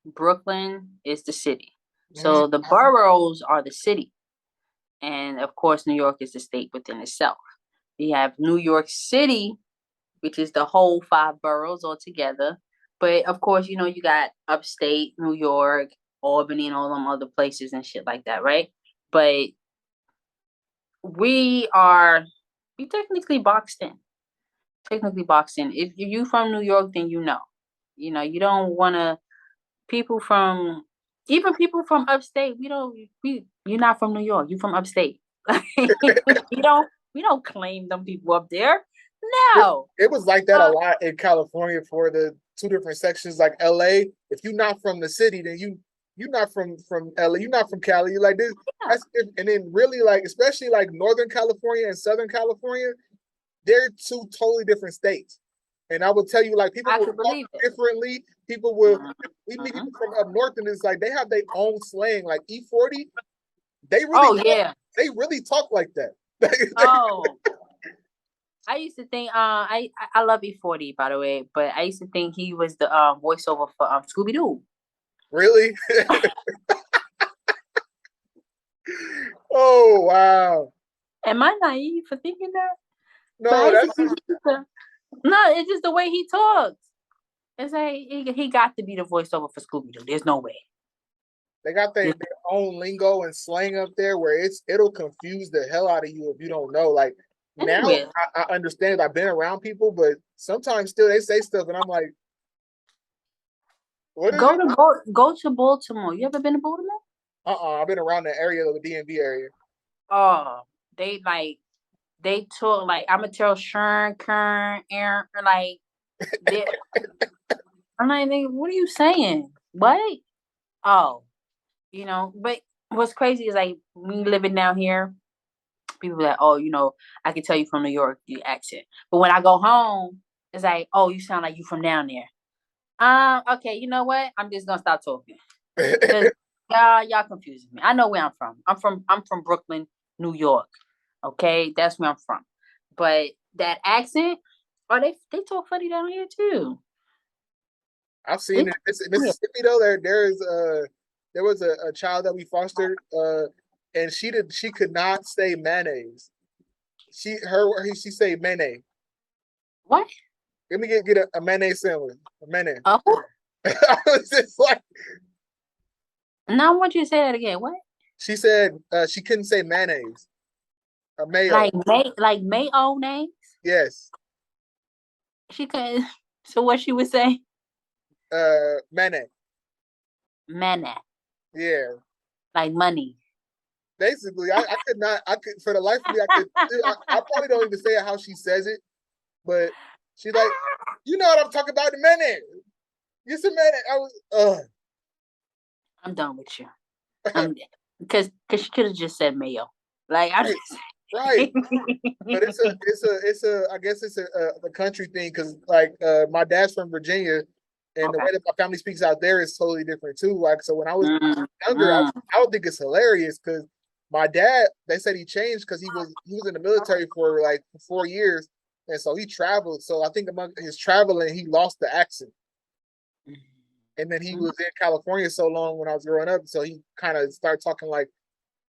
Brooklyn is the city. So the boroughs are the city. And of course, New York is the state within itself. You have New York City, which is the whole 5 boroughs all together. But of course, you got upstate New York, Albany, and all them other places and shit like that, right? But we technically boxed in. If you from New York, then you know. You don't want to. People from upstate. You're not from New York. You from upstate. we don't claim them people up there. No. It was like that a lot in California for the 2 different sections. Like LA, if you're not from the city, then you're not from LA. You're not from Cali. You're like this. Yeah. And then really, like, especially like Northern California and Southern California, they're 2 totally different states. And I will tell you, like, people will talk differently. People will, we meet people from up north, and it's like they have their own slang. Like E40, they really talk like that. I used to think I love E40, by the way, but I used to think he was the voiceover for Scooby Doo. Really? Oh wow! Am I naive for thinking that? No, it's just the way he talks. It's like he got to be the voiceover for Scooby Doo. There's no way. They got their own lingo and slang up there where it'll confuse the hell out of you if you don't know. Like now, I understand. I've been around people, but sometimes still they say stuff, and I'm like, "What is go to Baltimore. You ever been to Baltimore?" I've been around the area, the DMV area. Oh, they talk like I'm gonna tell Sharon, Kern, Aaron, like I'm like, nigga, what are you saying? What? Oh, but what's crazy is like me living down here, people are like, oh, I can tell you from New York, the accent. But when I go home, it's like, oh, you sound like you from down there. Okay, you know what? I'm just gonna stop talking. Because y'all confusing me. I know where I'm from. I'm from Brooklyn, New York. Okay, that's where I'm from. But that accent, oh, they talk funny down here too. I've seen it. Mississippi though, there was a child that we fostered, and she could not say mayonnaise. She say mayonnaise. What? Let me get a mayonnaise sandwich. A mayonnaise. Oh. I was just like, now I want you to say that again. What? She said she couldn't say mayonnaise. A mayo. Like mayonnaise? Yes. She couldn't. So what she would say? Mayonnaise. Mayonnaise. Yeah. Like money. Basically, I could for the life of me, I probably don't even say it how she says it, but she's like, you know what I'm talking about, the mayonnaise. You said mayonnaise. I'm done with you. Because she could have just said mayo. Like I right. But I guess it's a country thing because like my dad's from Virginia, and the way that my family speaks out there is totally different too. Like so when I was younger, I would think it's hilarious because my dad, they said he changed because he was in the military for like 4 years, and so he traveled. So I think among his traveling, he lost the accent. And then he was in California so long when I was growing up, so he kind of started talking like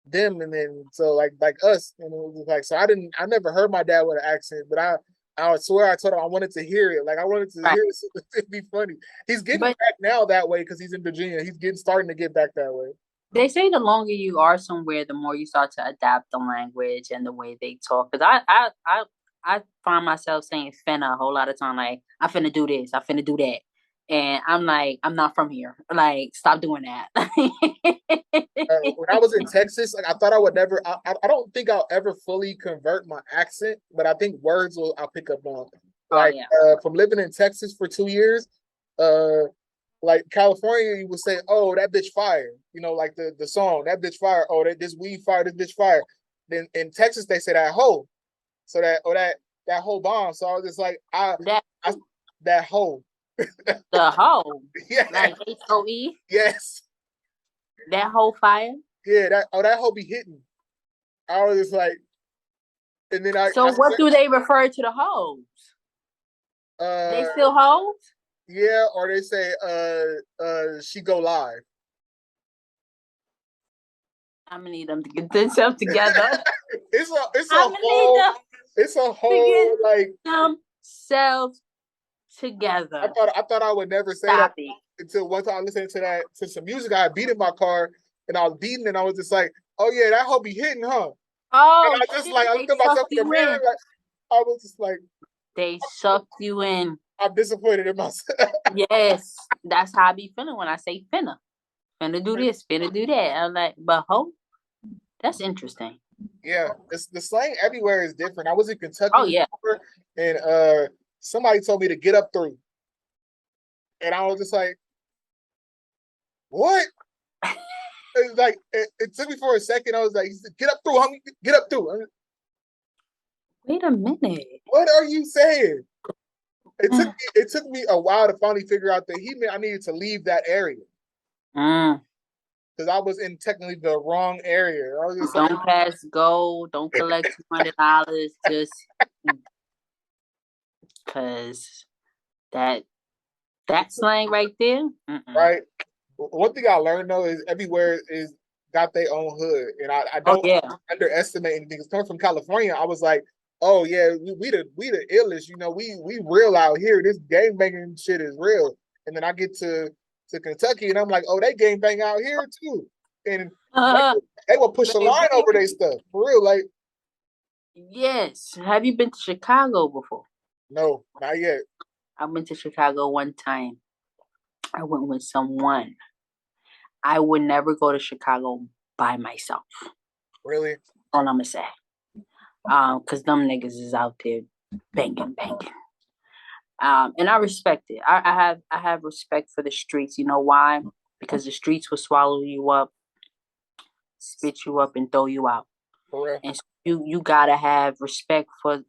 them, and then so like us, and it was like so I never heard my dad with an accent, but I swear I told him I wanted to hear it, like I wanted to hear it. It'd be funny. He's getting back now that way because he's in Virginia. He's starting to get back that way. They say the longer you are somewhere, the more you start to adapt the language and the way they talk. Because I find myself saying finna a whole lot of time, like I finna do this, I finna do that. And I'm like, I'm not from here. Like, stop doing that. When I was in Texas, like I thought I would never. I don't think I'll ever fully convert my accent, but I think words I'll pick up on. Like from living in Texas for 2 years, like California, you would say, "Oh, that bitch fire," like the song, "That bitch fire." Oh, this weed fire, this bitch fire. Then in Texas, they say that hoe, so that whole bomb. So I was just like, that hoe. The hoe. Yeah. Like HOE? Yes. That whole fire? Yeah, that hoe be hitting. I was just like, and then what do they refer to the hoes? They still hoes? Yeah, or they say she go live. I'm gonna need them to get themselves together. it's a whole like themselves together. I thought I would never say that until one time I listened to some music I had beat in my car, and I was beating, and I was just like, oh yeah, that hoe be hitting, huh? Oh, and I just like I looked at myself in the mirror, like I was just like, they sucked you in. I'm disappointed in myself. Yes, that's how I be feeling when I say finna do this, finna do that. I'm like, but ho, that's interesting. Yeah, the slang everywhere is different. I was in Kentucky. Oh yeah, and somebody told me to get up through, and I was just like, what? It's like it took me for a second. I was like, get up through, homie, get up through. Wait a minute. What are you saying? It took me a while to finally figure out that he meant I needed to leave that area. Because I was in technically the wrong area. I was just don't pass go. Don't collect $200. Just because that slang right there. Right. One thing I learned though is everywhere is got their own hood, and I don't underestimate anything. It's coming from California. I was like, oh yeah, we the illest. We real out here. This gang banging shit is real. And then I get to Kentucky, and I'm like, oh, they gang bang out here too. And they will push a line over their stuff for real. Like, yes. Have you been to Chicago before? No, not yet. I went to Chicago one time. I went with someone. I would never go to Chicago by myself. Really? All I'm gonna say. Because them niggas is out there banging. And I respect it. I have respect for the streets. You know why? Because the streets will swallow you up, spit you up, and throw you out. Correct. And so you gotta have respect for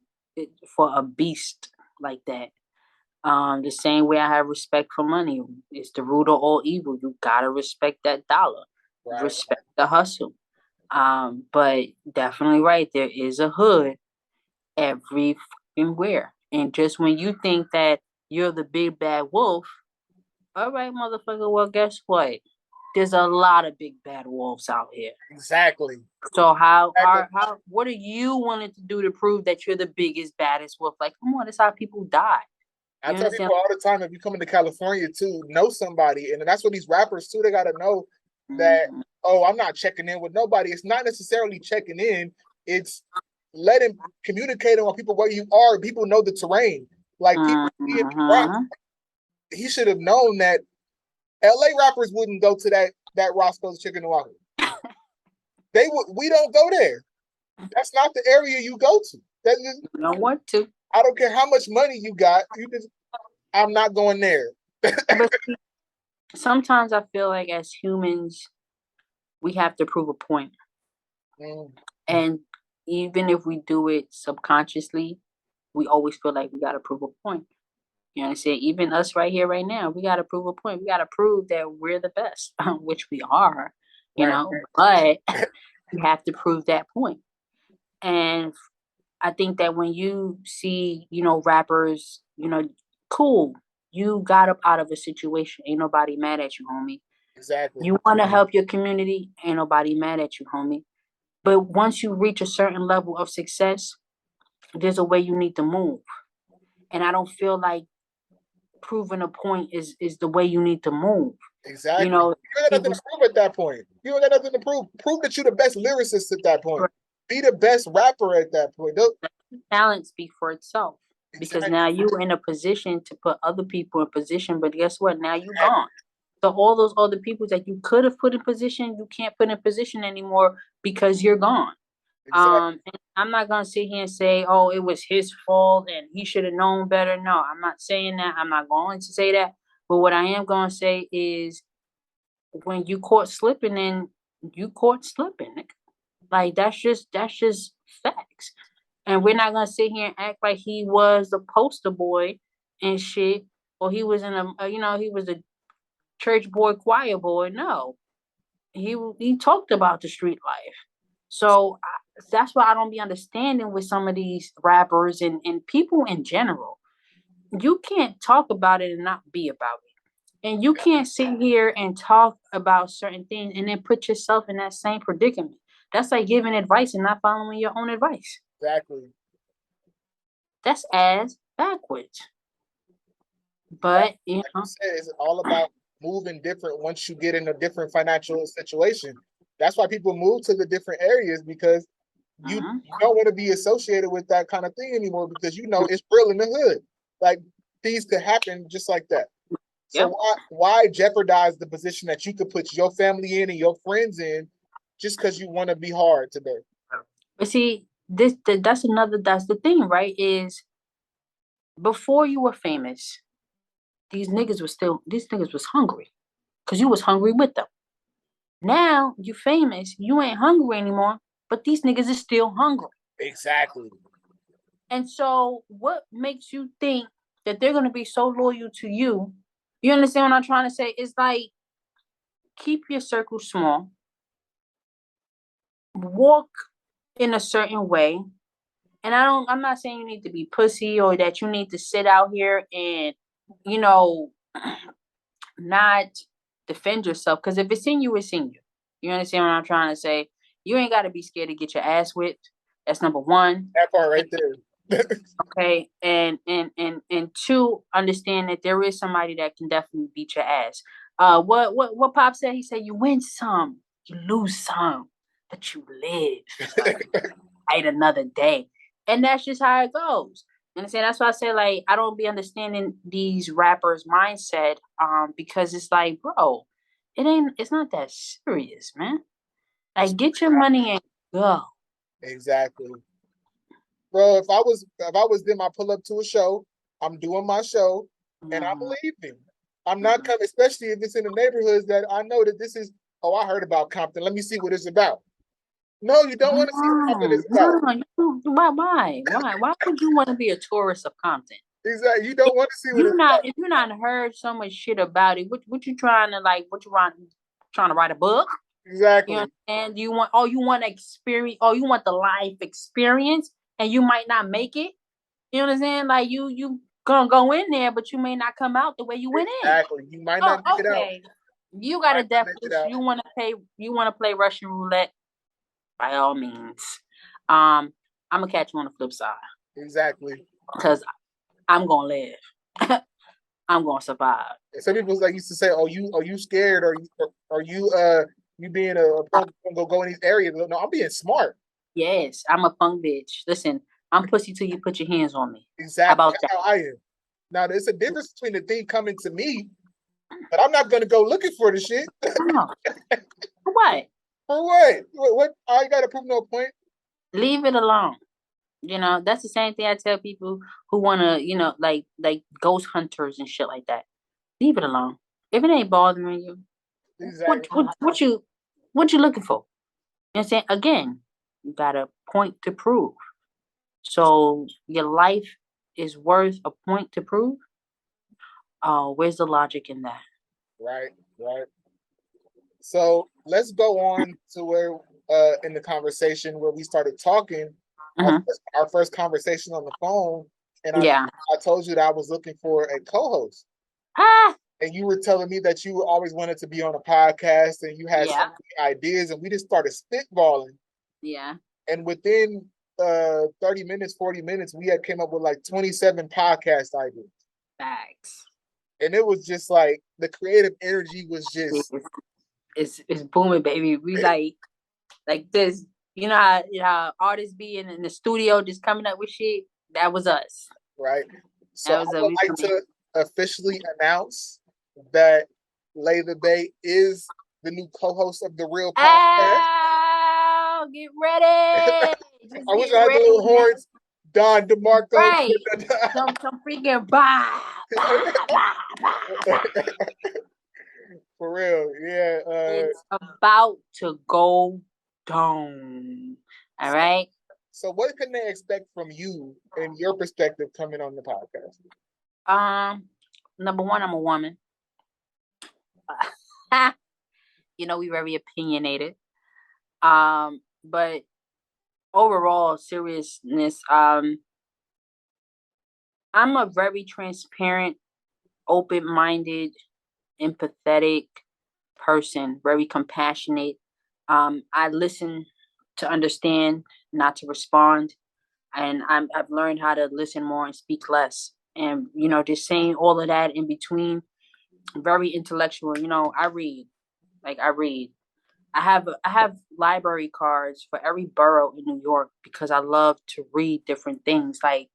a beast like that. The same way I have respect for money. It's the root of all evil. You gotta respect that dollar. Right. Respect the hustle. But definitely right. There is a hood every fucking where. And just when you think that you're the big bad wolf, all right, motherfucker. Well, guess what? There's a lot of big bad wolves out here. Exactly. So what are you wanting to do to prove that you're the biggest, baddest wolf? Like, come on, that's how people die. I tell people all the time, if you come into California too, know somebody. And that's what these rappers too, they gotta know that, oh, I'm not checking in with nobody. It's not necessarily checking in, it's letting communicate on people where you are. People know the terrain. Like people he should have known that LA rappers wouldn't go to that Roscoe's Chicken and Waffle. We don't go there. That's not the area you go to. You don't want to. I don't care how much money you got. I'm not going there. But sometimes I feel like as humans, we have to prove a point. And even if we do it subconsciously, we always feel like we got to prove a point. You know what I'm saying? Even us right here, right now, we got to prove a point. We got to prove that we're the best, which we are, you know, but you have to prove that point. And I think that when you see, you know, rappers, you know, cool, you got up out of a situation. Ain't nobody mad at you, homie. Exactly. You want to help your community. Ain't nobody mad at you, homie. But once you reach a certain level of success, there's a way you need to move. And I don't feel like proving a point is the way you need to move. Exactly. You know, you ain't got nothing to prove at that point. You ain't got nothing to prove. Prove that you're the best lyricist at that point. Right. Be the best rapper at that point. Talent speak for itself. Exactly. Because now you're in a position to put other people in position, but guess what? Now you're gone. So all those other people that you could have put in position, you can't put in position anymore because you're gone. Exactly. And I'm not gonna sit here and say, oh, it was his fault and he should have known better. No, I'm not saying that. I'm not going to say that. But what I am gonna say is when you caught slipping, then you caught slipping. Like that's just facts. And we're not gonna sit here and act like he was the poster boy and shit, or he was in he was a church boy, choir boy. No, he talked about the street life. So that's why I don't be understanding with some of these rappers and people in general. You can't talk about it and not be about it. And you can't sit here and talk about certain things and then put yourself in that same predicament. That's like giving advice and not following your own advice. Exactly. That's ass backwards. But, you said, it's all about moving different once you get in a different financial situation. That's why people move to the different areas because you don't want to be associated with that kind of thing anymore because you know it's real in the hood. Like things could happen just like that. So why jeopardize the position that you could put your family in and your friends in just because you want to be hard today? But see, that's the thing, right? Is before you were famous, these niggas was hungry because you was hungry with them. Now you famous, you ain't hungry anymore, but these niggas is still hungry. Exactly. And so what makes you think that they're going to be so loyal to you? You understand what I'm trying to say? It's like, keep your circle small, walk in a certain way. And I'm not saying you need to be pussy or that you need to sit out here and, not defend yourself. Because if it's in you, it's in you. You understand what I'm trying to say? You ain't got to be scared to get your ass whipped. That's number one. That part right there. Okay, and two, understand that there is somebody that can definitely beat your ass. What Pop said? He said, "You win some, you lose some, but you live fight another day," and that's just how it goes. And I say that's why I say like I don't be understanding these rappers' mindset, because it's like, bro, it's not that serious, man. Like, get your money and go. Exactly. Bro, if I was them, I pull up to a show I'm doing my show, and I'm leaving. I'm not coming, especially if it's in the neighborhoods that I know that this is. Oh, I heard about Compton. Let me see what it's about. No, you don't want to see what Compton is about. Why would you want to be a tourist of Compton? Exactly. You don't want to see what it's about. If you're not heard so much shit about it, what you trying to like? What you trying to write a book? Exactly. You understand? You want experience? Oh, you want the life experience, and you might not make it. You understand? Like you gonna go in there, but you may not come out the way you went in. Exactly. You might not make it out. You gotta definitely. You want to pay. You want to play Russian roulette? By all means. I'm gonna catch you on the flip side. Exactly. Because I'm gonna live. I'm gonna survive. Some people used to say, "Oh, you scared? Are you being a punk go in these areas?" No, I'm being smart. Yes, I'm a punk bitch. Listen, I'm pussy till you put your hands on me. Exactly. That's how I am. Now, there's a difference between the thing coming to me, but I'm not gonna go looking for the shit. No. For what? For what? What? I ain't gotta prove no point. Leave it alone. That's the same thing I tell people who wanna, like ghost hunters and shit like that. Leave it alone. If it ain't bothering you, exactly. what you looking for? You know what I'm saying? Again, you got a point to prove. So your life is worth a point to prove. Oh, where's the logic in that? Right. So let's go on to where in the conversation where we started talking, our first conversation on the phone, and I told you that I was looking for a co-host. And you were telling me that you always wanted to be on a podcast and you had so many ideas, and we just started spitballing. Yeah. And within 30 minutes, 40 minutes, we had came up with like 27 podcast ideas. Facts. And it was just like the creative energy was just it's booming, baby. We like this. You know how artists be in the studio just coming up with shit? That was us. Right. So I would like to officially announce that Lay the Bae is the new co-host of the R.E.A.L podcast. Oh, get ready. I wish I had the little horns. Don DeMarco. Right. some freaking bah. For real, yeah. It's about to go down. All right. So what can they expect from you and your perspective coming on the podcast? Number one, I'm a woman. We very opinionated. But overall seriousness, I'm a very transparent, open-minded, empathetic person, very compassionate. I listen to understand, not to respond. And I've learned how to listen more and speak less. And, just saying all of that in between, very intellectual. I read. I have library cards for every borough in New York because I love to read different things. Like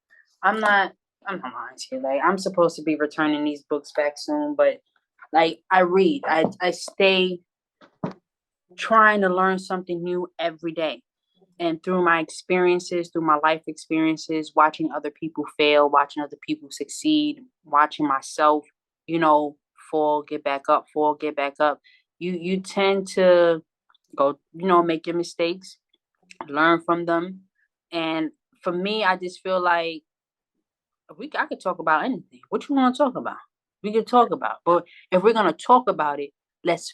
I'm not lying to you. Like I'm supposed to be returning these books back soon, but like I read. I stay trying to learn something new every day. And through my experiences, through my life experiences, watching other people fail, watching other people succeed, watching myself, fall, get back up, you tend to go, make your mistakes, learn from them. And for me, I just feel like I could talk about anything. What you want to talk about? We could talk about. But if we're gonna talk about it, let's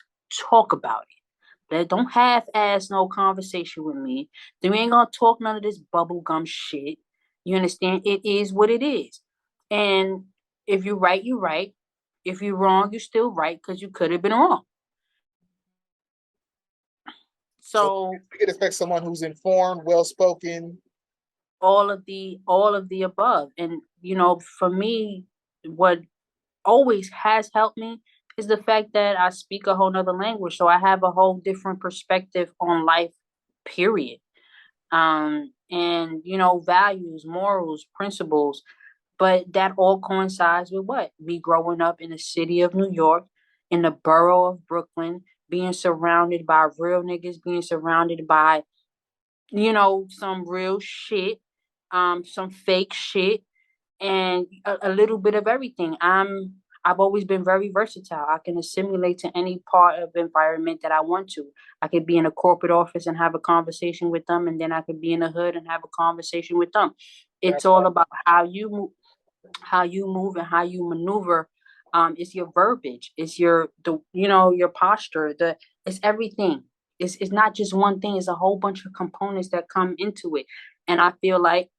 talk about it. Don't half-ass no conversation with me. Then we ain't gonna talk none of this bubblegum shit. You understand? It is what it is. And if you're right, you're right. If you're wrong, you're still right because you could have been wrong. So we could expect someone who's informed, well-spoken. All of the above. And for me, what always has helped me is the fact that I speak a whole nother language. So I have a whole different perspective on life, period. And values, morals, principles. But that all coincides with what? Me growing up in the city of New York, in the borough of Brooklyn, being surrounded by real niggas, being surrounded by, some real shit, some fake shit. and a little bit of everything. I've always been very versatile. I can assimilate to any part of the environment that I want to. I could be in a corporate office and have a conversation with them, and then I could be in the hood and have a conversation with them. It's all about how you move, and how you maneuver. It's your verbiage, it's your your posture. It's everything. It's not just one thing. It's a whole bunch of components that come into it. And I feel like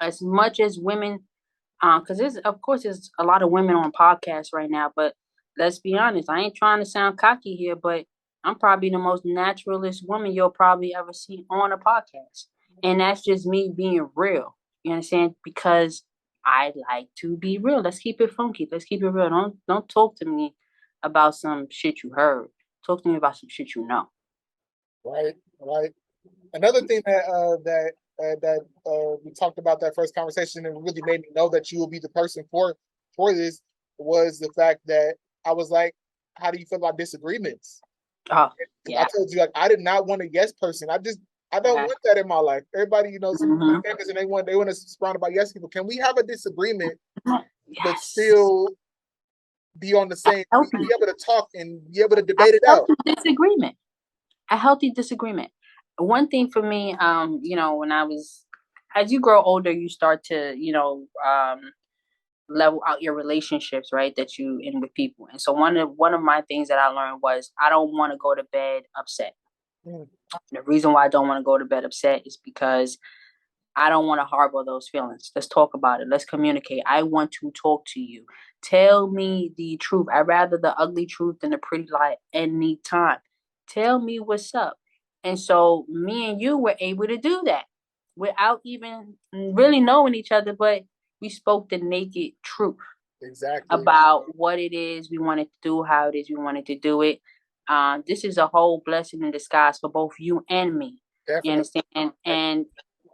as much as women, because there's a lot of women on podcasts right now, but let's be honest, I ain't trying to sound cocky here, but I'm probably the most naturalist woman you'll probably ever see on a podcast. And that's just me being real. You understand? Because I like to be real. Let's keep it funky. Let's keep it real. Don't talk to me about some shit you heard. Talk to me about some shit you know. Right, right. Another thing that we talked about that first conversation and really made me know that you will be the person for this was the fact that I was like, "How do you feel about disagreements?" Oh, yeah. I told you, like, I did not want a yes person. I don't want that in my life. Everybody, famous and they want to surrounded by yes people. Can we have a disagreement, but still be on the same, be able to talk and be able to debate it out? Disagreement. A healthy disagreement. One thing for me, when I was, as you grow older, you start to, level out your relationships, right? That you in with people. And so one of my things that I learned was I don't want to go to bed upset. The reason why I don't want to go to bed upset is because I don't want to harbor those feelings. Let's talk about it. Let's communicate. I want to talk to you. Tell me the truth. I'd rather the ugly truth than the pretty lie anytime. Tell me what's up. And so me and you were able to do that without even really knowing each other, but we spoke the naked truth. Exactly. About what it is we wanted to do, how it is we wanted to do it. This is a whole blessing in disguise for both you and me. Definitely. You understand? And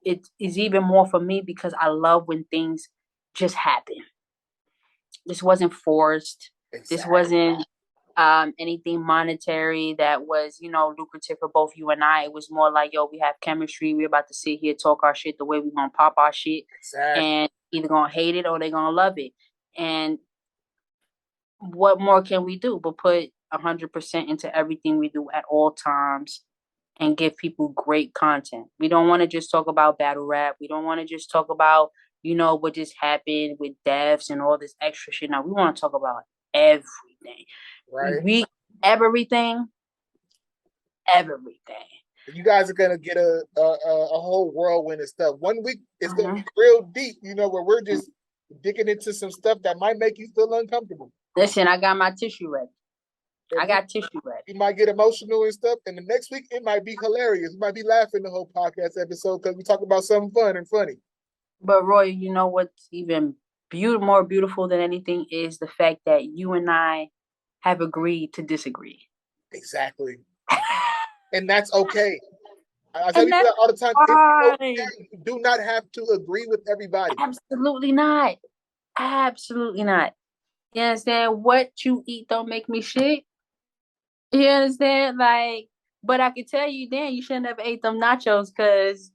it is even more for me because I love when things just happen. This wasn't forced. Exactly. This wasn't anything monetary that was, lucrative for both you and I. It was more like, yo, we have chemistry. We're about to sit here, talk our shit the way we're going to pop our shit. Exactly. And either going to hate it or they're going to love it. And what more can we do but put 100% into everything we do at all times and give people great content? We don't want to just talk about battle rap. We don't want to just talk about, what just happened with deaths and all this extra shit. Now we want to talk about everything. Right. Everything. You guys are gonna get a whole whirlwind of stuff. 1 week it's gonna be real deep, where we're just digging into some stuff that might make you feel uncomfortable. Listen, I got my tissue ready. Tissue ready. You might get emotional and stuff, and the next week it might be hilarious. We might be laughing the whole podcast episode because we talk about something fun and funny. But Roy, you know what's even more beautiful than anything is the fact that you and I have agreed to disagree. Exactly. And that's okay. I tell people that all the time. It's okay. You do not have to agree with everybody. Absolutely not. Absolutely not. You understand? What you eat don't make me shit. You understand? But I can tell you then you shouldn't have ate them nachos because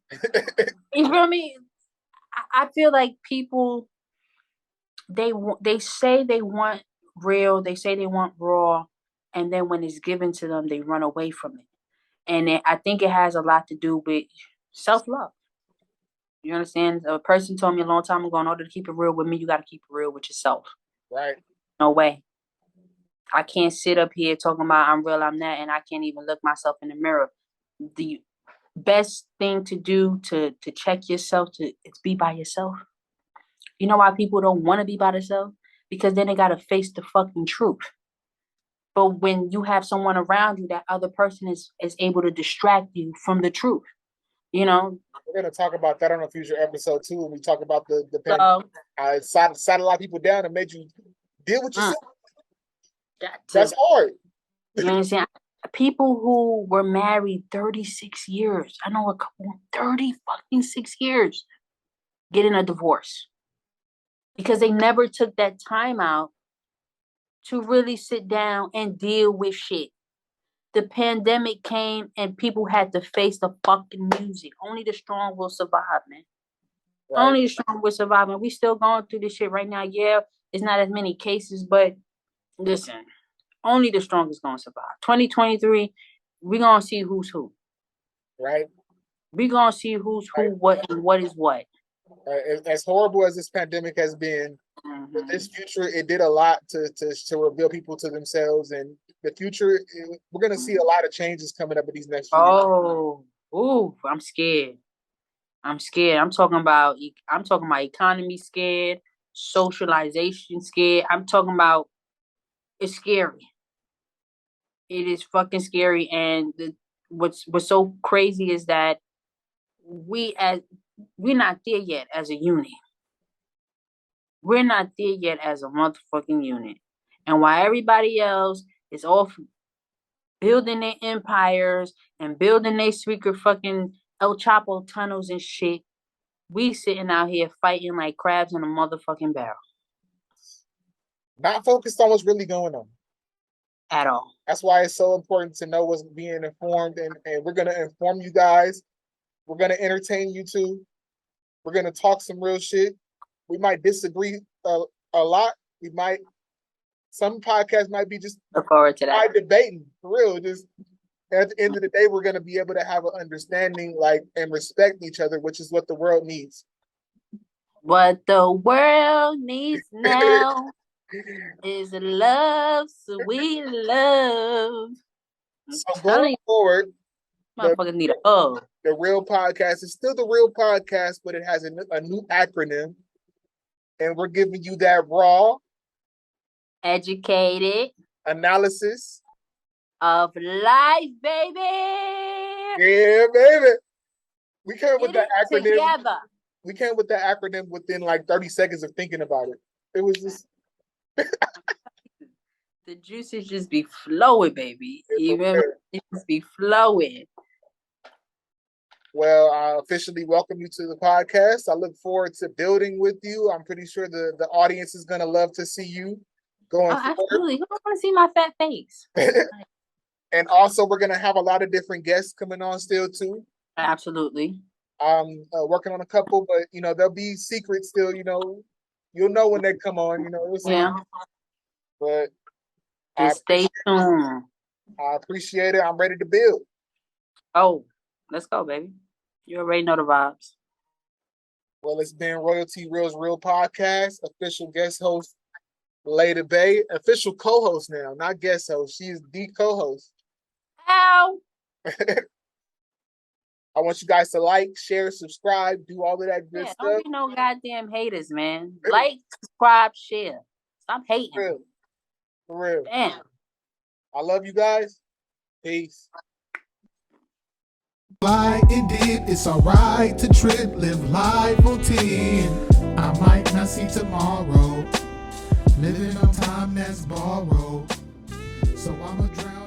you feel me? I feel like people they say they want real, they say they want raw, and then when it's given to them, they run away from it. And I think it has a lot to do with self-love. You understand? A person told me a long time ago, in order to keep it real with me, you got to keep it real with yourself. Right. No way. I can't sit up here talking about I'm real, I'm that, and I can't even look myself in the mirror. The best thing to do to check yourself is be by yourself. You know why people don't want to be by themselves? Because then they got to face the fucking truth. But when you have someone around you, that other person is able to distract you from the truth. We're gonna talk about that on a future episode too, when we talk about the pandemic. Sat a lot of people down and made you deal with yourself. That's hard. You know what I'm saying? People who were married 36 years. I know a couple 36 years getting a divorce because they never took that time out to really sit down and deal with shit. The pandemic came and people had to face the fucking music. Only the strong will survive, man. Right. Only the strong will survive. And we still going through this shit right now. Yeah, it's not as many cases, but listen, only the strongest gonna survive. 2023, we're gonna see who's who. Right. We're gonna see who's who, what, and what is what. As horrible as this pandemic has been, this future, it did a lot to reveal people to themselves. And the future, we're gonna see a lot of changes coming up in these next few years. Ooh, I'm scared. I'm talking about economy scared, socialization scared. I'm talking about, it's scary. It is fucking scary. And what's so crazy is that we're not there yet as a unit. We're not there yet as a motherfucking unit. And while everybody else is off building their empires and building their secret fucking El Chapo tunnels and shit, we sitting out here fighting like crabs in a motherfucking barrel. Not focused on what's really going on. At all. That's why it's so important to know what's being informed. And we're going to inform you guys. We're going to entertain you too. We're going to talk some real shit. We might disagree a lot. Some podcasts might be just look forward to that. Debating for real. Just at the end of the day, we're going to be able to have an understanding, and respect each other, which is what the world needs. What the world needs now is love, sweet love. So going forward, motherfuckers need a hug. The R.E.A.L podcast is still the R.E.A.L podcast, but it has a new acronym, and we're giving you that raw, educated analysis of life, baby. Yeah, baby. We came with that acronym together. We came with that acronym within 30 seconds of thinking about it. It was just the juices just be flowing, baby. It just be flowing. Well, I officially welcome you to the podcast. I look forward to building with you. I'm pretty sure the audience is going to love to see you going forward. Absolutely. Who want to see my fat face? And also, we're going to have a lot of different guests coming on still, too. Absolutely. I'm working on a couple, but, there'll be secrets still, You'll know when they come on, Yeah. But stay tuned. I appreciate it. I'm ready to build. Oh, let's go, baby. You already know the vibes. Well, it's been Royalty Reel's R.E.A.L podcast. Official guest host, Lay the Bae. Official co-host now, not guest host. She is the co-host. Ow! I want you guys to like, share, subscribe, do all of that good stuff. Don't be no goddamn haters, man. Like, subscribe, share. Stop hating. For real. Damn. I love you guys. Peace. Fly indeed, it's alright to trip, live life on 10. I might not see tomorrow, living on time that's borrowed, so I'ma drown.